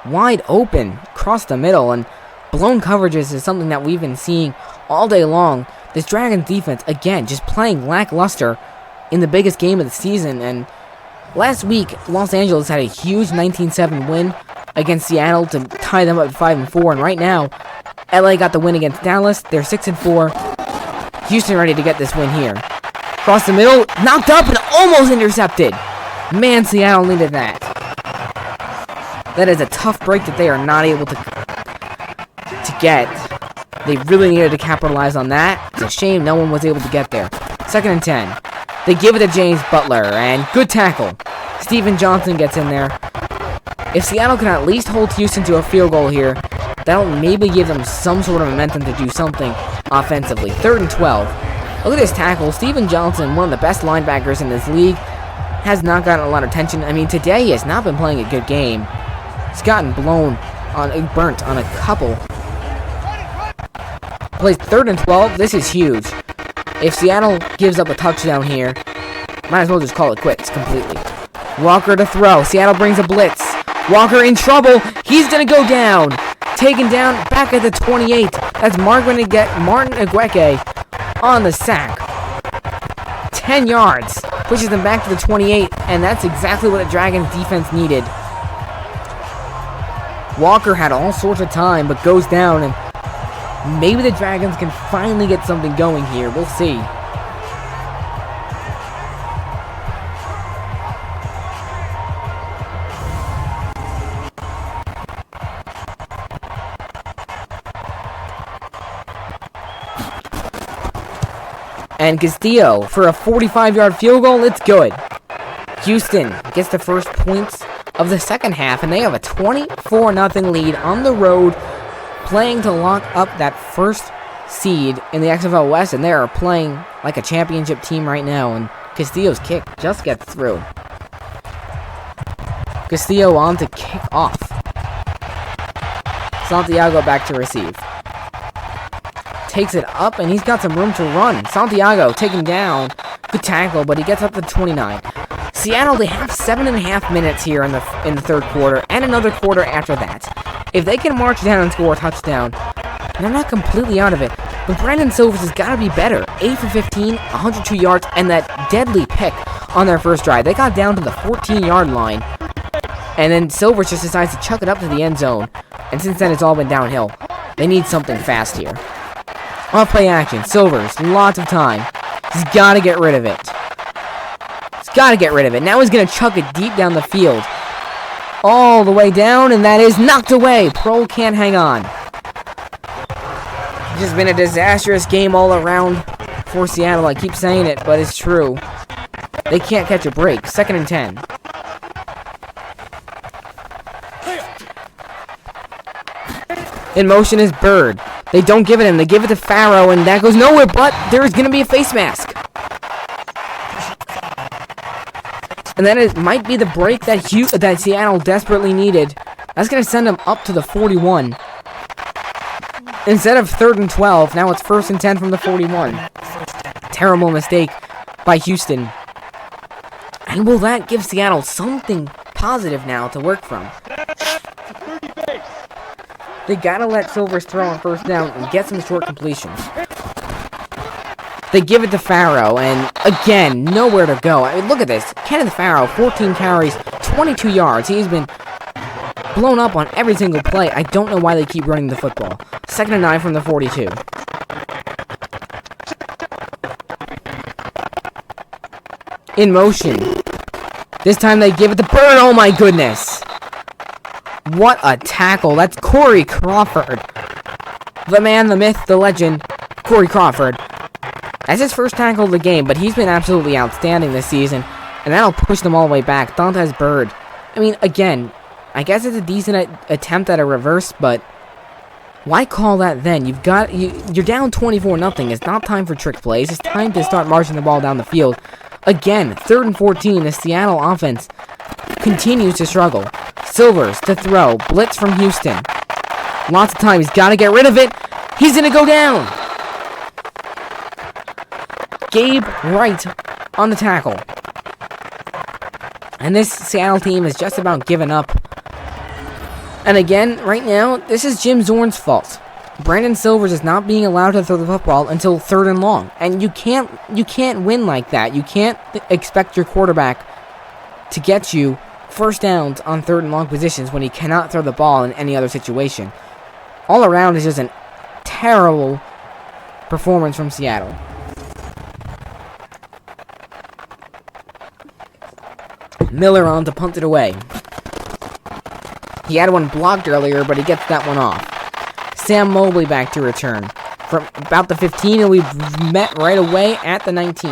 [SPEAKER 1] Wide open, across the middle, and blown coverages is something that we've been seeing all day long. This Dragons defense, again, just playing lackluster in the biggest game of the season. And last week, Los Angeles had a huge 19-7 win against Seattle to tie them up at 5-4. And right now, LA got the win against Dallas. They're 6-4. Houston ready to get this win here. Across the middle, knocked up and almost intercepted. Man, Seattle needed that. That is a tough break that they are not able to get. They really needed to capitalize on that. It's a shame no one was able to get there. 2nd and 10. They give it to James Butler, and good tackle. Steven Johnson gets in there. If Seattle can at least hold Houston to a field goal here, that'll maybe give them some sort of momentum to do something offensively. 3rd and 12. Look at this tackle. Steven Johnson, one of the best linebackers in this league, has not gotten a lot of attention. I mean, today he has not been playing a good game. He's gotten burnt on a couple. Plays 3rd and 12. This is huge. If Seattle gives up a touchdown here, might as well just call it quits completely. Walker to throw. Seattle brings a blitz. Walker in trouble. He's going to go down. Taken down back at the 28. That's Martin Agweke on the sack. 10 yards. Pushes them back to the 28, and that's exactly what the Dragons defense needed. Walker had all sorts of time, but goes down, and maybe the Dragons can finally get something going here. We'll see. And Castillo for a 45-yard field goal. It's good. Houston gets the first points of the second half, and they have a 24-0 lead on the road, playing to lock up that first seed in the XFL West, and they are playing like a championship team right now, and Castillo's kick just gets through. Castillo on to kick off. Santiago back to receive. Takes it up, and he's got some room to run. Santiago taken down. Good tackle, but he gets up to 29. Seattle, they have 7.5 minutes here in the third quarter, and another quarter after that. If they can march down and score a touchdown, they're not completely out of it. But Brandon Silvers has got to be better. 8 for 15, 102 yards, and that deadly pick on their first drive. They got down to the 14-yard line, and then Silvers just decides to chuck it up to the end zone. And since then, it's all been downhill. They need something fast here. Off play action. Silvers, lots of time. He's got to get rid of it. He's got to get rid of it. Now he's going to chuck it deep down the field. All the way down, and that is knocked away. Prohl can't hang on. It's just been a disastrous game all around for Seattle. I keep saying it, but it's true. They can't catch a break. 2nd and 10. In motion is Bird. They don't give it him. They give it to Farrow, and that goes nowhere, but there's going to be a face mask. And then it might be the break that Seattle desperately needed. That's going to send them up to the 41. Instead of 3rd and 12, now it's 1st and 10 from the 41. Terrible mistake by Houston. And will that give Seattle something positive now to work from? They gotta let Silvers throw on 1st down and get some short completions. They give it to Farrow, and again, nowhere to go. I mean, look at this. Kenneth Farrow, 14 carries, 22 yards. He's been blown up on every single play. I don't know why they keep running the football. 2nd and 9 from the 42. In motion. This time they give it to Bird. Oh my goodness. What a tackle. That's Corey Crawford. The man, the myth, the legend, Corey Crawford. That's his first tackle of the game, but he's been absolutely outstanding this season. And that'll push them all the way back. Dantes Bird. I mean, again, I guess it's a decent attempt at a reverse, but why call that then? You're down 24-0. It's not time for trick plays. It's time to start marching the ball down the field. Again, 3rd and 14, the Seattle offense continues to struggle. Silvers to throw. Blitz from Houston. Lots of time. He's got to get rid of it. He's going to go down. Gabe Wright on the tackle. And this Seattle team is just about given up. And again, right now, this is Jim Zorn's fault. Brandon Silvers is not being allowed to throw the football until 3rd and long. And you can't win like that. You can't expect your quarterback to get you first downs on 3rd and long positions when he cannot throw the ball in any other situation. All around is just a terrible performance from Seattle. Miller on to punt it away. He had one blocked earlier, but he gets that one off. Sam Mobley back to return. From about the 15, and we've met right away at the 19.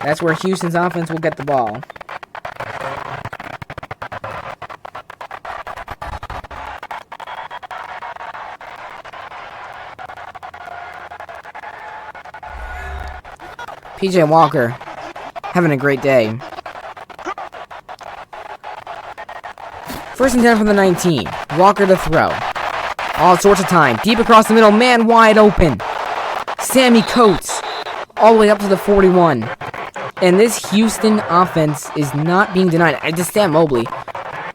[SPEAKER 1] That's where Houston's offense will get the ball. PJ Walker having a great day. 1st and 10 from the 19. Walker to throw. All sorts of time. Deep across the middle. Man wide open. Sammy Coates. All the way up to the 41. And this Houston offense is not being denied. I just Sam Mobley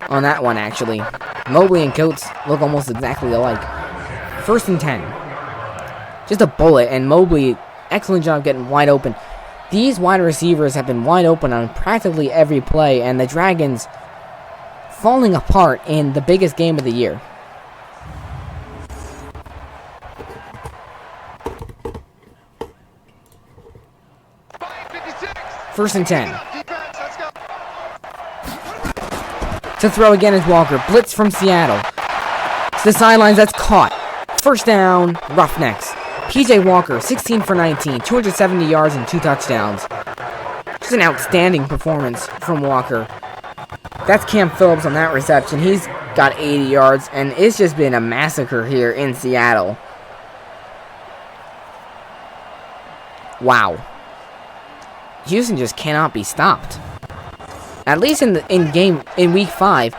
[SPEAKER 1] on that one, actually. Mobley and Coates look almost exactly alike. 1st and 10. Just a bullet. And Mobley, excellent job getting wide open. These wide receivers have been wide open on practically every play. And the Dragons falling apart in the biggest game of the year. First and 10. To throw again is Walker. Blitz from Seattle. To the sidelines, that's caught. First down, Roughnecks. PJ Walker, 16 for 19, 270 yards and 2 touchdowns. Just an outstanding performance from Walker. That's Cam Phillips on that reception. He's got 80 yards, and it's just been a massacre here in Seattle. Wow. Houston just cannot be stopped. At least in week 5,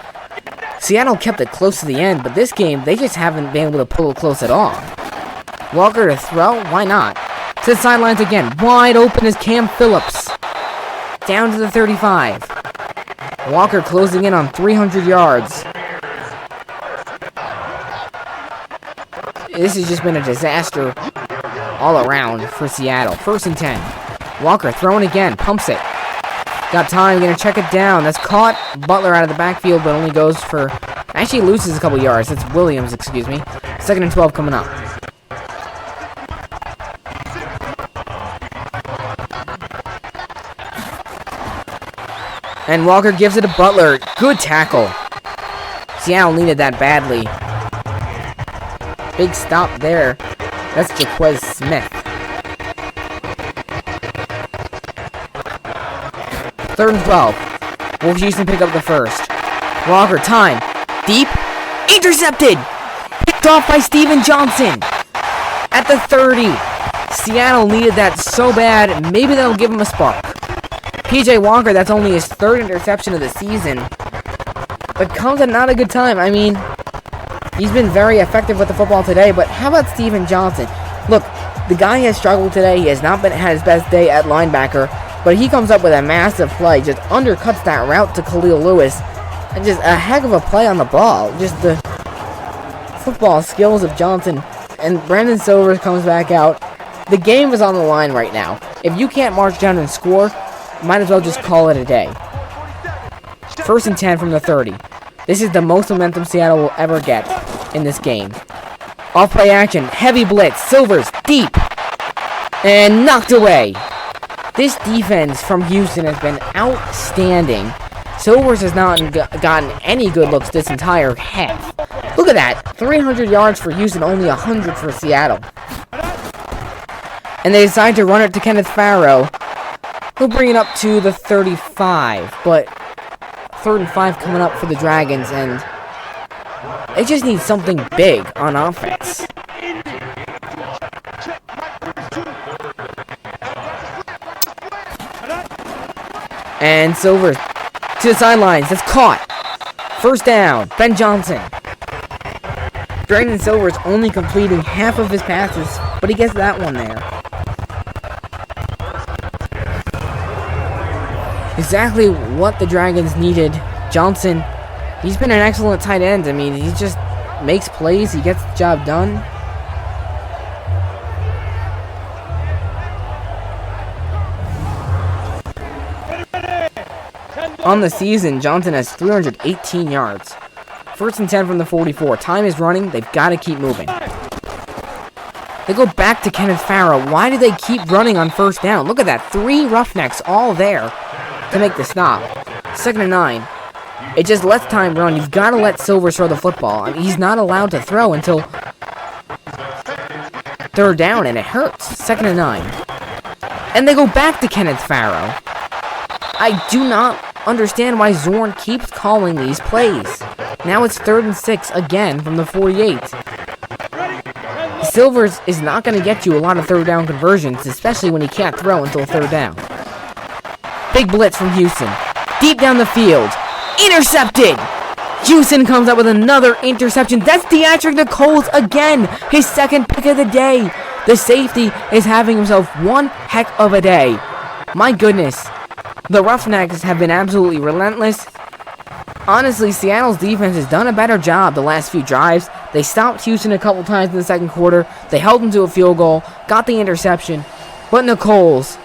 [SPEAKER 1] Seattle kept it close to the end, but this game, they just haven't been able to pull it close at all. Walker to throw? Why not? To the sidelines again. Wide open is Cam Phillips. Down to the 35. Walker closing in on 300 yards. This has just been a disaster all around for Seattle. 1st and 10. Walker throwing again. Pumps it. Got time. Going to check it down. That's caught. Butler out of the backfield, but only goes for... Actually loses a couple yards. That's Williams, excuse me. 2nd and 12 coming up. And Walker gives it to Butler. Good tackle. Seattle needed that badly. Big stop there. That's Jaquez Smith. 3rd and 12. Will Houston pick up the first? Walker, time. Deep. Intercepted. Picked off by Steven Johnson. At the 30. Seattle needed that so bad. Maybe that'll give him a spark. PJ Walker, that's only his 3rd interception of the season. But comes at not a good time. I mean, he's been very effective with the football today, but how about Steven Johnson? Look, the guy has struggled today. He has not had his best day at linebacker, but he comes up with a massive play, just undercuts that route to Khalil Lewis, and just a heck of a play on the ball. Just the football skills of Johnson. And Brandon Silvers comes back out. The game is on the line right now. If you can't march down and score, might as well just call it a day. 1st and 10 from the 30. This is the most momentum Seattle will ever get in this game. Off play action, heavy blitz, Silvers, deep, and knocked away. This defense from Houston has been outstanding. Silvers has not gotten any good looks this entire half. Look at that, 300 yards for Houston, only 100 for Seattle. And they decide to run it to Kenneth Farrow. He'll bring it up to the 35, but 3rd and 5 coming up for the Dragons, and they just need something big on offense. And Silver to the sidelines. That's caught. 1st down. Ben Johnson. Brandon Silver's only completing half of his passes, but he gets that one there. Exactly what the Dragons needed. Johnson, he's been an excellent tight end. I mean, he just makes plays. He gets the job done. On the season, Johnson has 318 yards. 1st and 10 from the 44. Time is running. They've got to keep moving. They go back to Kenneth Farrow. Why do they keep running on 1st down? Look at that. 3 Roughnecks all there to make the stop. 2nd and 9. It just lets time run. You've got to let Silvers throw the football. I mean, he's not allowed to throw until 3rd down, and it hurts. 2nd and 9. And they go back to Kenneth Farrow. I do not understand why Zorn keeps calling these plays. Now it's 3rd and 6 again from the 48. Silvers is not going to get you a lot of 3rd down conversions, especially when he can't throw until 3rd down. Big blitz from Houston. Deep down the field. Intercepted! Houston comes up with another interception. That's Deatrick Nichols again. His 2nd pick of the day. The safety is having himself one heck of a day. My goodness. The Roughnecks have been absolutely relentless. Honestly, Seattle's defense has done a better job the last few drives. They stopped Houston a couple times in the 2nd quarter. They held them to a field goal, got the interception. But Nichols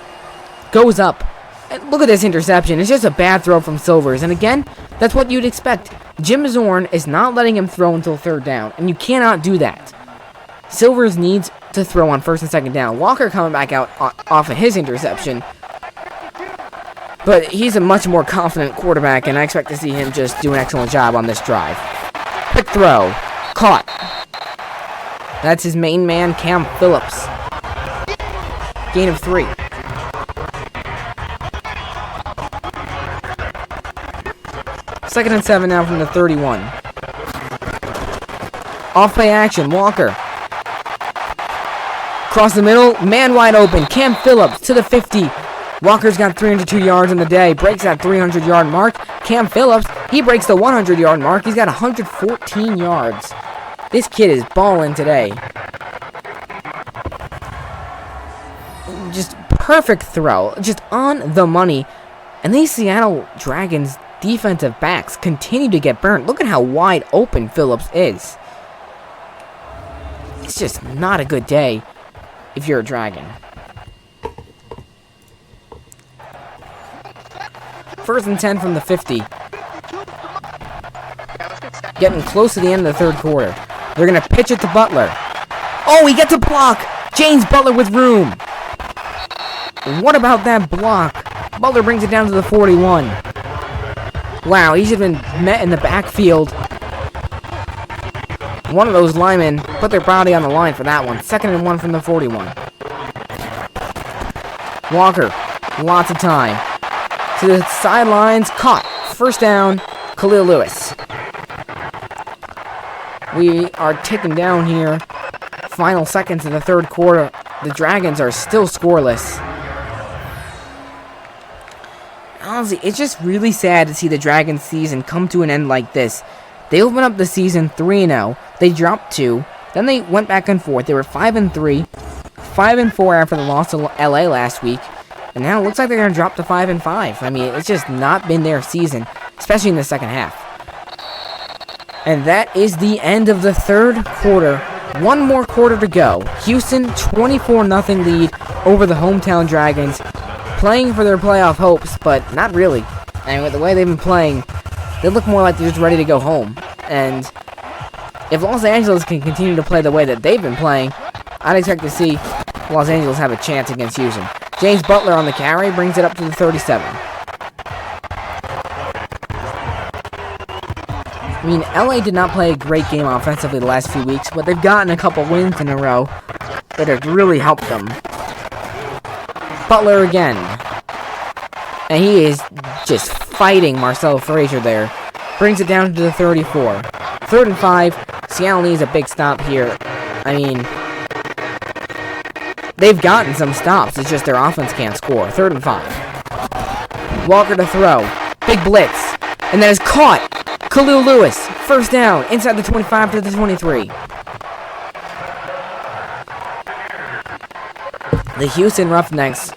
[SPEAKER 1] goes up. And look at this interception. It's just a bad throw from Silvers. And again, that's what you'd expect. Jim Zorn is not letting him throw until 3rd down. And you cannot do that. Silvers needs to throw on 1st and 2nd down. Walker coming back out off of his interception. But he's a much more confident quarterback, and I expect to see him just do an excellent job on this drive. Quick throw. Caught. That's his main man, Cam Phillips. Gain of 3. Second and 7 now from the 31. Off play action. Walker. Across the middle. Man wide open. Cam Phillips to the 50. Walker's got 302 yards in the day, breaks that 300-yard mark. Cam Phillips, he breaks the 100-yard mark. He's got 114 yards. This kid is balling today. Just perfect throw, just on the money. And these Seattle Dragons defensive backs continue to get burnt. Look at how wide open Phillips is. It's just not a good day if you're a Dragon. 1st and 10 from the 50. Getting close to the end of the 3rd quarter. They're going to pitch it to Butler. Oh, he gets a block! James Butler with room. What about that block? Butler brings it down to the 41. Wow, he should have been met in the backfield. One of those linemen put their body on the line for that one. 2nd and 1 from the 41. Walker, lots of time. To the sidelines, caught. 1st down, Khalil Lewis. We are ticking down here. Final seconds of the 3rd quarter. The Dragons are still scoreless. Honestly, it's just really sad to see the Dragons season come to an end like this. They opened up the season 3-0. They dropped 2. Then they went back and forth. They were 5-3. 5-4 after the loss to LA last week. And now it looks like they're going to drop to 5-5. I mean, it's just not been their season, especially in the 2nd half. And that is the end of the 3rd quarter One more quarter to go. Houston, 24-0 lead over the hometown Dragons. Playing for their playoff hopes, but not really. And with the way they've been playing, they look more like they're just ready to go home. And if Los Angeles can continue to play the way that they've been playing, I'd expect to see Los Angeles have a chance against Houston. James Butler on the carry brings it up to the 37. I mean, LA did not play a great game offensively the last few weeks, but they've gotten a couple wins in a row that have really helped them. Butler again. And he is just fighting Marcelo Frazier there. Brings it down to the 34. 3rd and 5. Seattle needs a big stop here. I mean, they've gotten some stops. It's just their offense can't score. 3rd and 5. Walker to throw. Big blitz. And that is caught. Khalil Lewis. 1st down. Inside the 25 to the 23. The Houston Roughnecks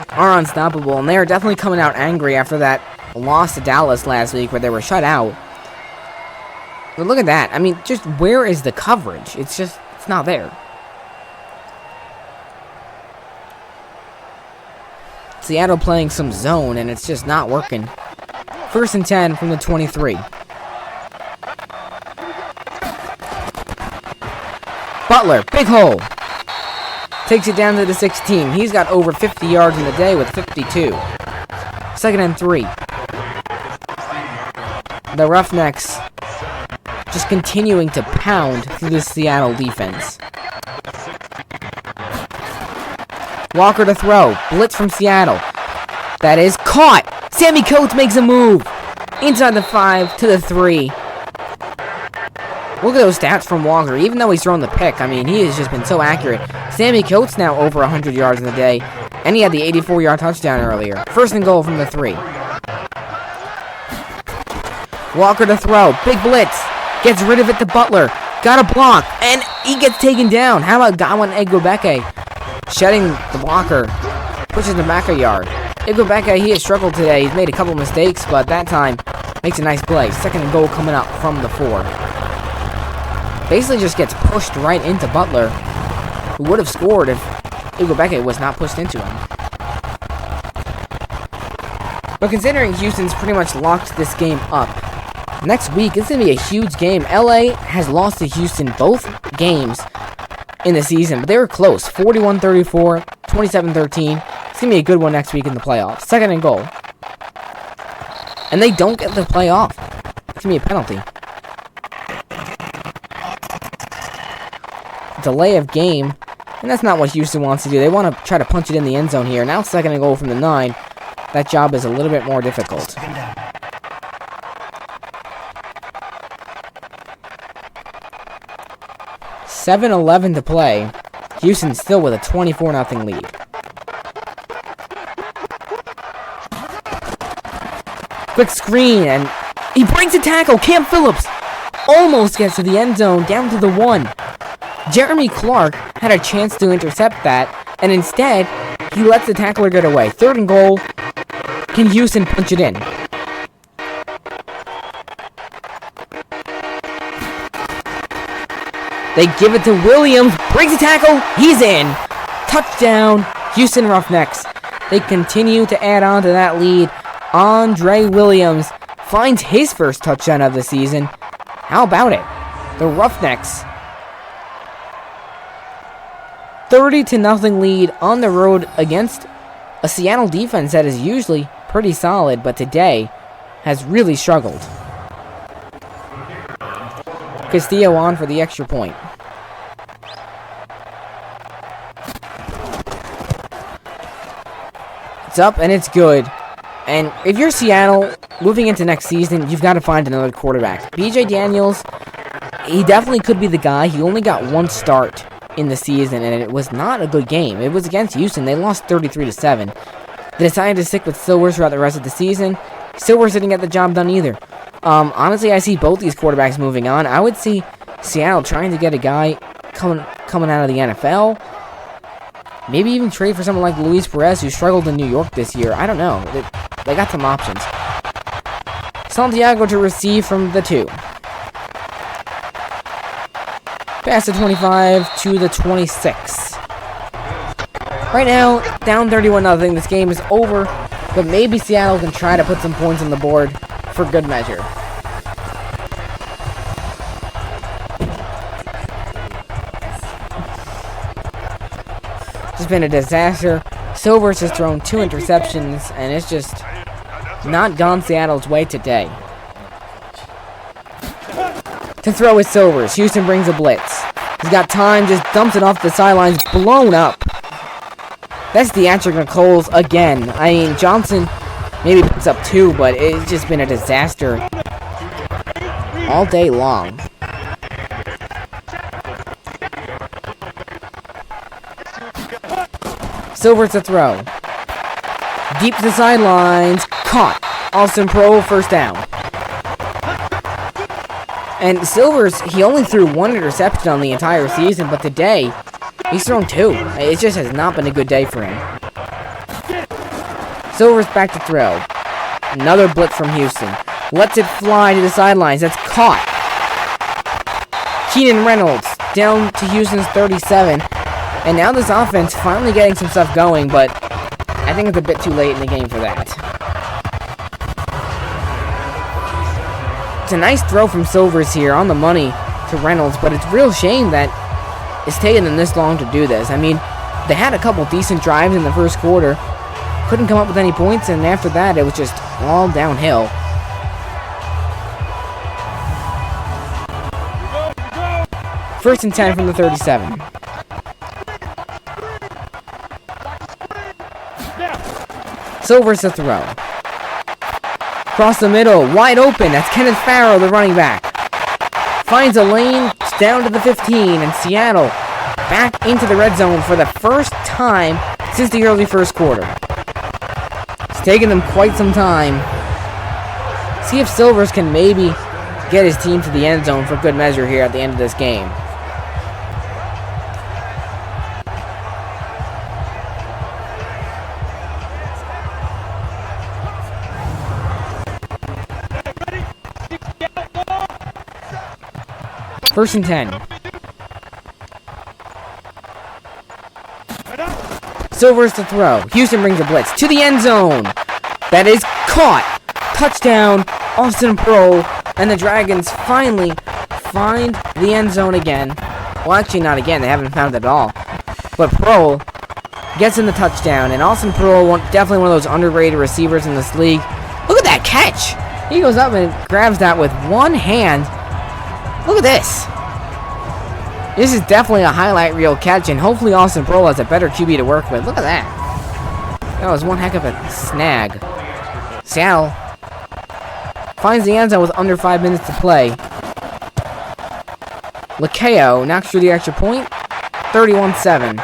[SPEAKER 1] are unstoppable, and they are definitely coming out angry after that loss to Dallas last week where they were shut out. But look at that. I mean, just where is the coverage? It's not there. Seattle playing some zone, and it's just not working. 1st and 10 from the 23. Butler, big hole. Takes it down to the 16. He's got over 50 yards in the day with 52. 2nd and 3. The Roughnecks just continuing to pound through the Seattle defense. Walker to throw. Blitz from Seattle. That is caught. Sammy Coates makes a move. Inside the 5 to the 3. Look at those stats from Walker. Even though he's thrown the pick, I mean, he has just been so accurate. Sammy Coates now over 100 yards in the day, and he had the 84-yard touchdown earlier. 1st and goal from the 3. Walker to throw. Big blitz. Gets rid of it to Butler. Got a block, and he gets taken down. How about Godwin Igwebeke shedding the blocker? Pushes him back a yard. Igwebeke, he has struggled today. He's made a couple mistakes, but that time makes a nice play. 2nd and goal coming up from the 4. Basically just gets pushed right into Butler, who would have scored if Igwebeke was not pushed into him. But considering Houston's pretty much locked this game up, next week it's going to be a huge game. LA has lost to Houston both games in the season, but they were close. 41-34, 27-13. It's going to be a good one next week in the playoffs. 2nd and goal. And they don't get the play off. It's going to be a penalty. Delay of game, and that's not what Houston wants to do. They want to try to punch it in the end zone here. Now 2nd and goal from the 9. That job is a little bit more difficult. $7:11 to play. Houston still with a 24-0 lead. Quick screen, and he breaks a tackle. Cam Phillips almost gets to the end zone, down to the 1. Jeremy Clark had a chance to intercept that, and instead, he lets the tackler get away. 3rd and goal. Can Houston punch it in? They give it to Williams. Breaks the tackle. He's in. Touchdown, Houston Roughnecks. They continue to add on to that lead. Andre Williams finds his first touchdown of the season. How about it? The Roughnecks 30-0 lead on the road against a Seattle defense that is usually pretty solid, but today has really struggled. Castillo on for the extra point. It's up and it's good. And if you're Seattle, moving into next season, you've got to find another quarterback. BJ Daniels, he definitely could be the guy. He only got 1 start in the season, and it was not a good game. It was against Houston. They lost 33-7. They decided to stick with Silvers throughout the rest of the season. Silvers didn't get the job done either. Honestly, I see both these quarterbacks moving on. I would see Seattle trying to get a guy coming out of the NFL. Maybe even trade for someone like Luis Perez, who struggled in New York this year. I don't know. They got some options. Santiago to receive from the 2. Past the 25 to the 26. Right now, down 31-0. This game is over, but maybe Seattle can try to put some points on the board for good measure. It's been a disaster. Silvers has thrown 2 interceptions, and it's just not gone Seattle's way today. To throw is Silvers. Houston brings a blitz. He's got time, just dumps it off the sidelines, blown up. That's theatrical Coles again. I mean, Johnson maybe picks up 2, but it's just been a disaster all day long. Silvers to throw. Deep to the sidelines. Caught. Austin Pro, first down. And Silvers, he only threw 1 interception on the entire season, but today, he's thrown 2. It just has not been a good day for him. Silvers back to throw. Another blitz from Houston. Lets it fly to the sidelines. That's caught. Keenan Reynolds down to Houston's 37. And now this offense finally getting some stuff going, but I think it's a bit too late in the game for that. It's a nice throw from Silvers here on the money to Reynolds, but it's a real shame that it's taken them this long to do this. I mean, they had a couple decent drives in the first quarter, couldn't come up with any points, and after that it was just all downhill. First and 10 from the 37. Silvers to throw. Across the middle, wide open. That's Kenneth Farrow, the running back. Finds a lane down to the 15, and Seattle back into the red zone for the first time since the early first quarter. It's taken them quite some time. See if Silvers can maybe get his team to the end zone for good measure here at the end of this game. First and 10. Silvers to throw. Houston brings a blitz to the end zone. That is caught. Touchdown, Austin Pro, and the Dragons finally find the end zone again. Well, actually not again. They haven't found it at all. But Pro gets in the touchdown, and Austin Pro, definitely one of those underrated receivers in this league. Look at that catch. He goes up and grabs that with one hand. Look at this. This is definitely a highlight reel catch, and hopefully Austin Pro has a better QB to work with. Look at that. That was one heck of a snag. Seattle finds the end zone with under 5 minutes to play. Lakeo knocks through the extra point. 31-7.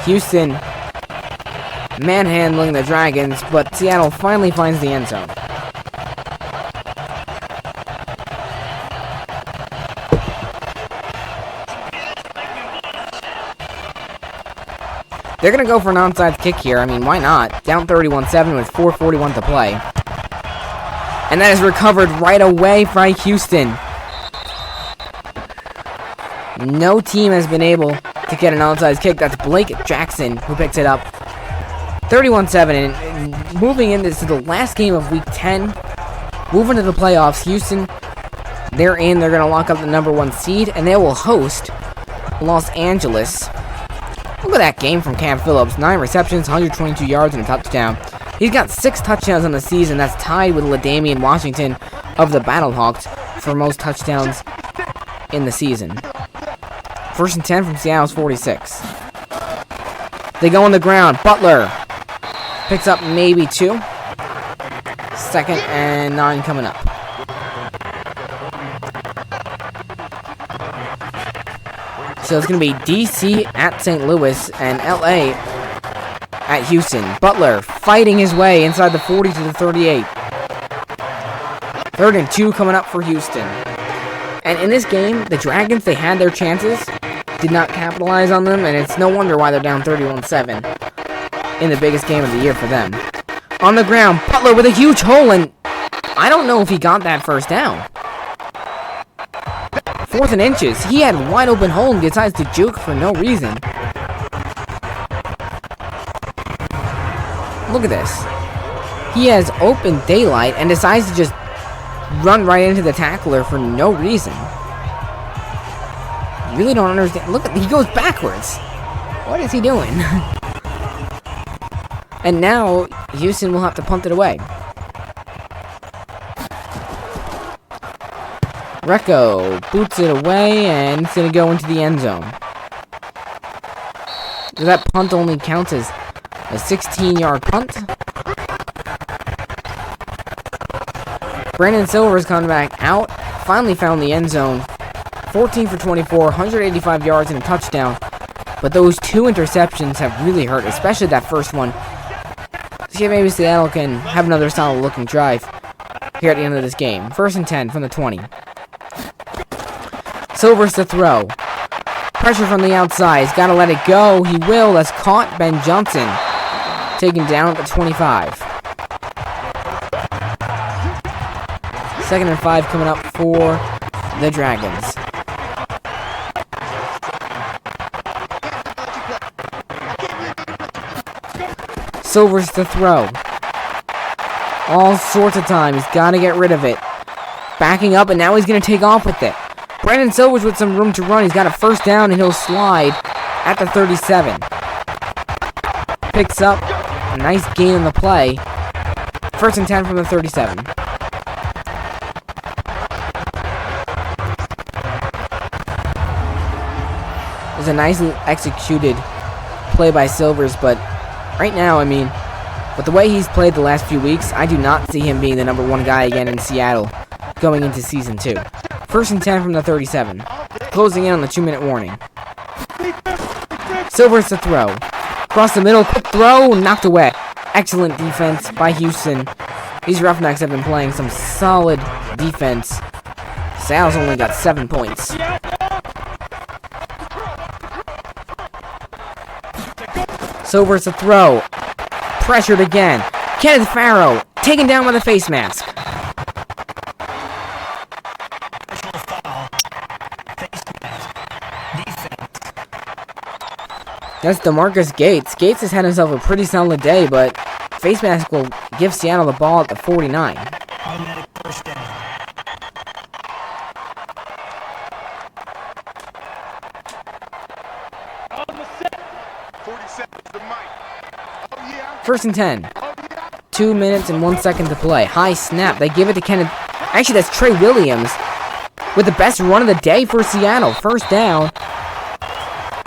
[SPEAKER 1] Houston manhandling the Dragons, but Seattle finally finds the end zone. They're going to go for an onside kick here. I mean, why not? Down 31-7 with 4:41 to play. And that is recovered right away by Houston. No team has been able to get an onside kick. That's Blake Jackson who picks it up. 31-7, and moving into the last game of Week 10, moving to the playoffs. Houston, they're in. They're going to lock up the #1 seed, and they will host Los Angeles. Look at that game from Cam Phillips. 9 receptions, 122 yards, and a touchdown. He's got 6 touchdowns on the season. That's tied with LaDainian Washington of the Battlehawks for most touchdowns in the season. First and 10 from Seattle's 46. They go on the ground. Butler picks up maybe 2. Second and 9 coming up. So it's going to be DC at St. Louis and LA at Houston. Butler fighting his way inside the 40 to the 38. 3rd and 2 coming up for Houston. And in this game, the Dragons, they had their chances, did not capitalize on them, and it's no wonder why they're down 31-7. in the biggest game of the year for them. On the ground, Butler with a huge hole, and I don't know if he got that first down. 4th and inches. He had a wide open hole and decides to juke for no reason. Look at this. He has open daylight and decides to just run right into the tackler for no reason. Really don't understand. Look, he goes backwards. What is he doing? And now Houston will have to punt it away. Recco boots it away, and it's going to go into the end zone. That punt only counts as a 16-yard punt. Brandon Silver's coming back out. Finally found the end zone. 14 for 24, 185 yards and a touchdown. But those 2 interceptions have really hurt, especially that first one. See if maybe Seattle can have another solid looking drive here at the end of this game. 1st and 10 from the 20. Silvers to throw. Pressure from the outside. He's got to let it go. He will. That's caught. Ben Johnson taken down at the 25. 2nd and 5 coming up for the Dragons. Silvers to throw. All sorts of time. He's got to get rid of it. Backing up, and now he's going to take off with it. Brandon Silvers with some room to run. He's got a first down, and he'll slide at the 37. Picks up a nice gain on the play. 1st and 10 from the 37. It was a nicely executed play by Silvers, but right now, I mean, with the way he's played the last few weeks, I do not see him being the number 1 guy again in Seattle going into Season 2. 1st and 10 from the 37. Closing in on the 2-minute warning. Silvers to throw. Across the middle, quick throw, knocked away. Excellent defense by Houston. These Roughnecks have been playing some solid defense. Seattle's only got 7 points. Silvers to throw. Pressured again. Kenneth Farrow taken down by the face mask. That's DeMarcus Gates. Gates has had himself a pretty solid day, but face mask will give Seattle the ball at the 49. First and 10. 2 minutes and 1 second to play. High snap. They give it to Kenneth. Actually, that's Trey Williams with the best run of the day for Seattle. First down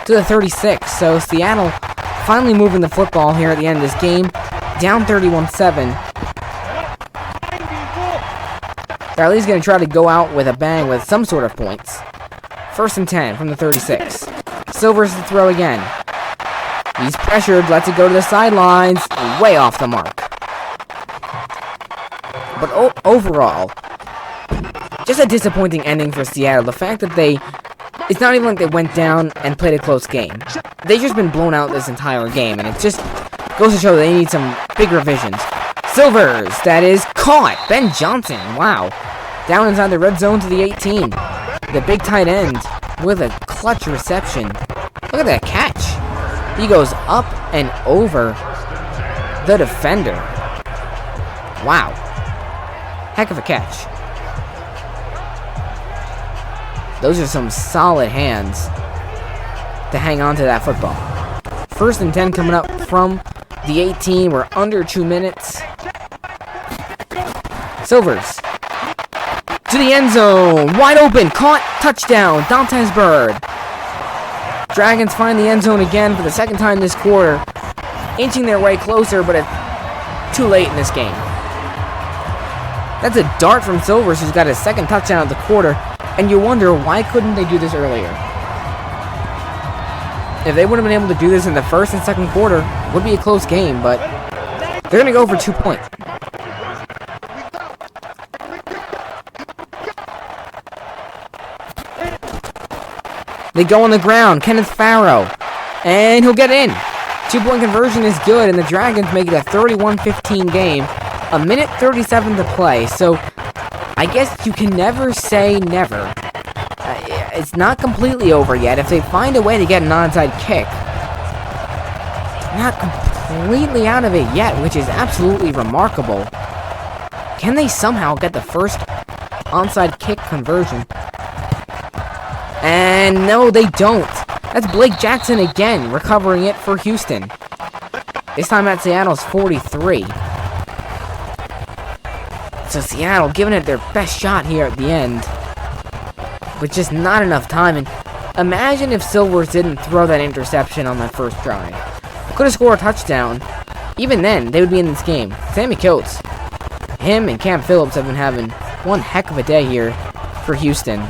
[SPEAKER 1] to the 36. So Seattle finally moving the football here at the end of this game. Down 31-7. They're at least going to try to go out with a bang with some sort of points. 1st and 10 from the 36. Silvers to throw again. He's pressured, lets it go to the sidelines, way off the mark. But overall, just a disappointing ending for Seattle. The fact that it's not even like they went down and played a close game. They've just been blown out this entire game, and it just goes to show they need some big revisions. Silvers, that is caught. Ben Johnson, wow. Down inside the red zone to the 18. The big tight end with a clutch reception. Look at that catch. He goes up and over the defender. Wow. Heck of a catch. Those are some solid hands to hang on to that football. 1st and 10 coming up from the 18. We're under 2 minutes. Silvers to the end zone. Wide open. Caught. Touchdown. Dantes Bird. Dragons find the end zone again for the second time this quarter. Inching their way closer, but it's too late in this game. That's a dart from Silvers, who's got his second touchdown of the quarter. And you wonder, why couldn't they do this earlier? If they would have been able to do this in the first and second quarter, it would be a close game, but they're going to go for 2 points. They go on the ground. Kenneth Farrow. And he'll get in. 2-point conversion is good, and the Dragons make it a 31-15 game. A minute 37 to play, so I guess you can never say never. It's not completely over yet. If they find a way to get an onside kick, not completely out of it yet, which is absolutely remarkable. Can they somehow get the first onside kick conversion? And no, they don't. That's Blake Jackson again, recovering it for Houston. This time at Seattle's 43. So Seattle giving it their best shot here at the end. But just not enough time. And imagine if Silvers didn't throw that interception on that first drive. Could have scored a touchdown. Even then, they would be in this game. Sammy Coates, him and Cam Phillips have been having one heck of a day here for Houston.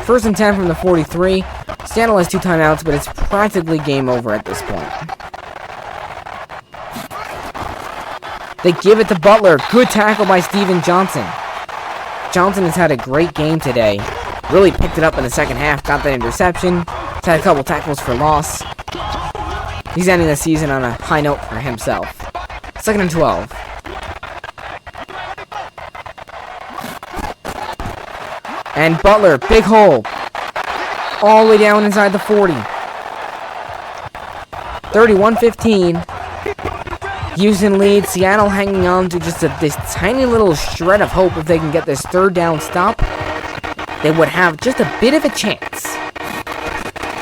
[SPEAKER 1] 1st and 10 from the 43. Seattle has 2 timeouts, but it's practically game over at this point. They give it to Butler. Good tackle by Steven Johnson. Johnson has had a great game today. Really picked it up in the second half. Got that interception. He's had a couple tackles for loss. He's ending the season on a high note for himself. 2nd and 12. And Butler, big hole. All the way down inside the 40. 31-15. Houston leads. Seattle hanging on to just this tiny little shred of hope. If they can get this 3rd down stop, they would have just a bit of a chance.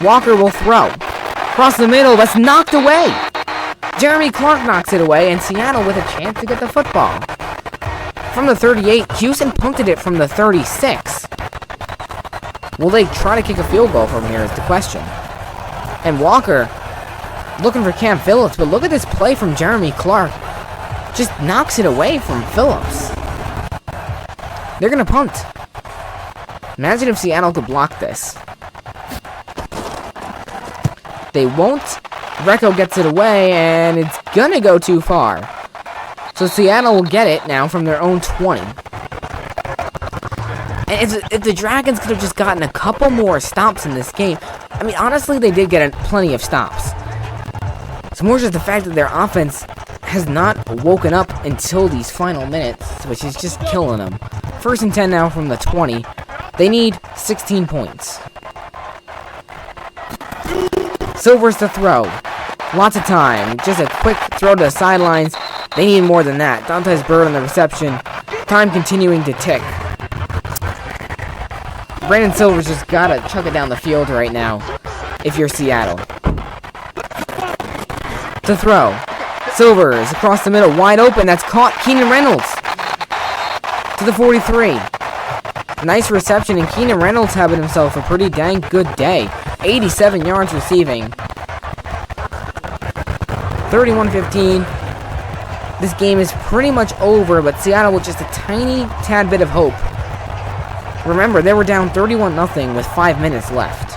[SPEAKER 1] Walker will throw. Across the middle, that's knocked away. Jeremy Clark knocks it away, and Seattle with a chance to get the football. From the 38, Houston punted it from the 36. Will they try to kick a field goal from here is the question. And Walker looking for Cam Phillips, but look at this play from Jeremy Clark. Just knocks it away from Phillips. They're going to punt. Imagine if Seattle could block this. They won't. Recco gets it away, and it's going to go too far. So Seattle will get it now from their own 20. And if the Dragons could have just gotten a couple more stops in this game. I mean, honestly, they did get plenty of stops. It's more just the fact that their offense has not woken up until these final minutes, which is just killing them. 1st and 10 now from the 20. They need 16 points. Silvers to throw. Lots of time. Just a quick throw to the sidelines. They need more than that. Dantes Bird on the reception. Time continuing to tick. Brandon Silvers just gotta chuck it down the field right now if you're Seattle. To throw. Silvers across the middle. Wide open. That's caught. Keenan Reynolds. To the 43. Nice reception, and Keenan Reynolds having himself a pretty dang good day. 87 yards receiving. 31-15. This game is pretty much over, but Seattle with just a tiny tad bit of hope. Remember, they were down 31-0 with 5 minutes left.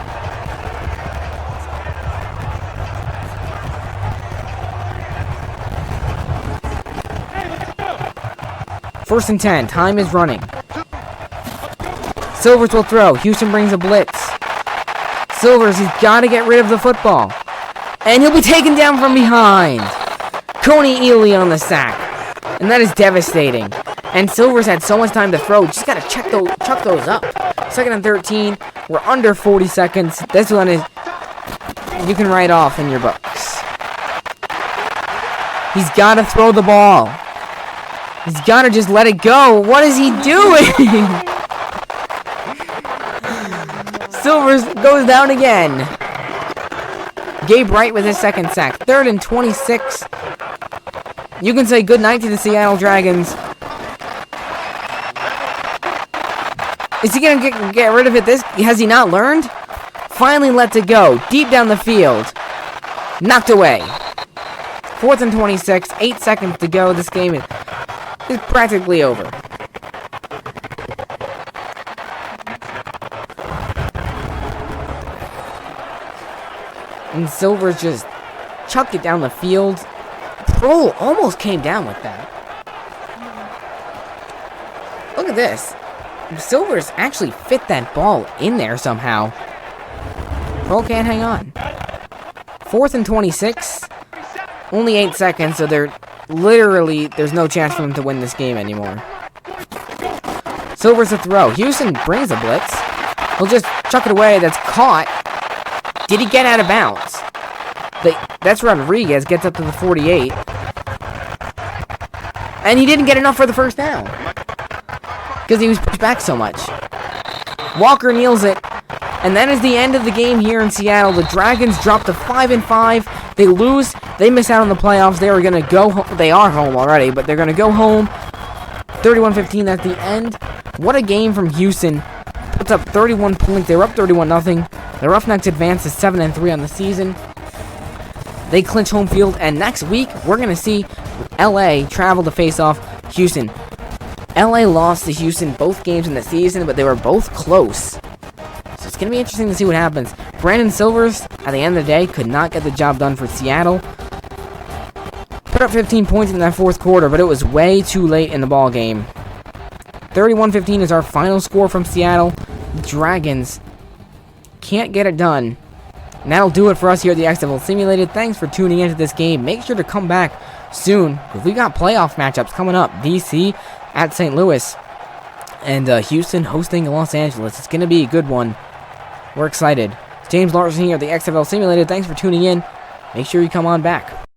[SPEAKER 1] First and 10. Time is running. Silvers will throw. Houston brings a blitz. Silvers, he's got to get rid of the football. And he'll be taken down from behind. Coney Ely on the sack. And that is devastating. And Silvers had so much time to throw. Just got to chuck those up. 2nd and 13. We're under 40 seconds. This one is... you can write off in your books. He's got to throw the ball. He's got to just let it go. What is he doing? Silvers goes down again. Gabe Wright with his 2nd sack. 3rd and 26. You can say goodnight to the Seattle Dragons. Is he going to get rid of it? Has he not learned? Finally lets it go. Deep down the field. Knocked away. 4th and 26. 8 seconds to go. This game is practically over. And Silvers just chucked it down the field. Pro almost came down with that. Look at this. Silvers actually fit that ball in there somehow. Pearl can't hang on. 4th and 26. Only 8 seconds, so there's no chance for them to win this game anymore. Silver's a throw. Houston brings a blitz. He'll just chuck it away. That's caught. Did he get out of bounds? That's Rodriguez. Gets up to the 48. And he didn't get enough for the first down. Because he was pushed back so much. Walker kneels it. And that is the end of the game here in Seattle. The Dragons drop to 5-5. They lose. They miss out on the playoffs. They are going to go home. They are home already, but they're going to go home. 31-15 at the end. What a game from Houston. Puts up 31 points. They were up 31-0. The Roughnecks advance to 7-3 on the season. They clinch home field, and next week we're going to see LA travel to face off Houston. LA lost to Houston both games in the season, but they were both close. So it's going to be interesting to see what happens. Brandon Silvers, at the end of the day, could not get the job done for Seattle. Put up 15 points in that fourth quarter, but it was way too late in the ball game. 31-15 is our final score from Seattle. The Dragons can't get it done. And that'll do it for us here at the XFLSimulated. Thanks for tuning into this game. Make sure to come back soon, because we got playoff matchups coming up. DC at St. Louis, and Houston hosting Los Angeles. It's going to be a good one. We're excited. James Larson here at the XFLSimulated. Thanks for tuning in. Make sure you come on back.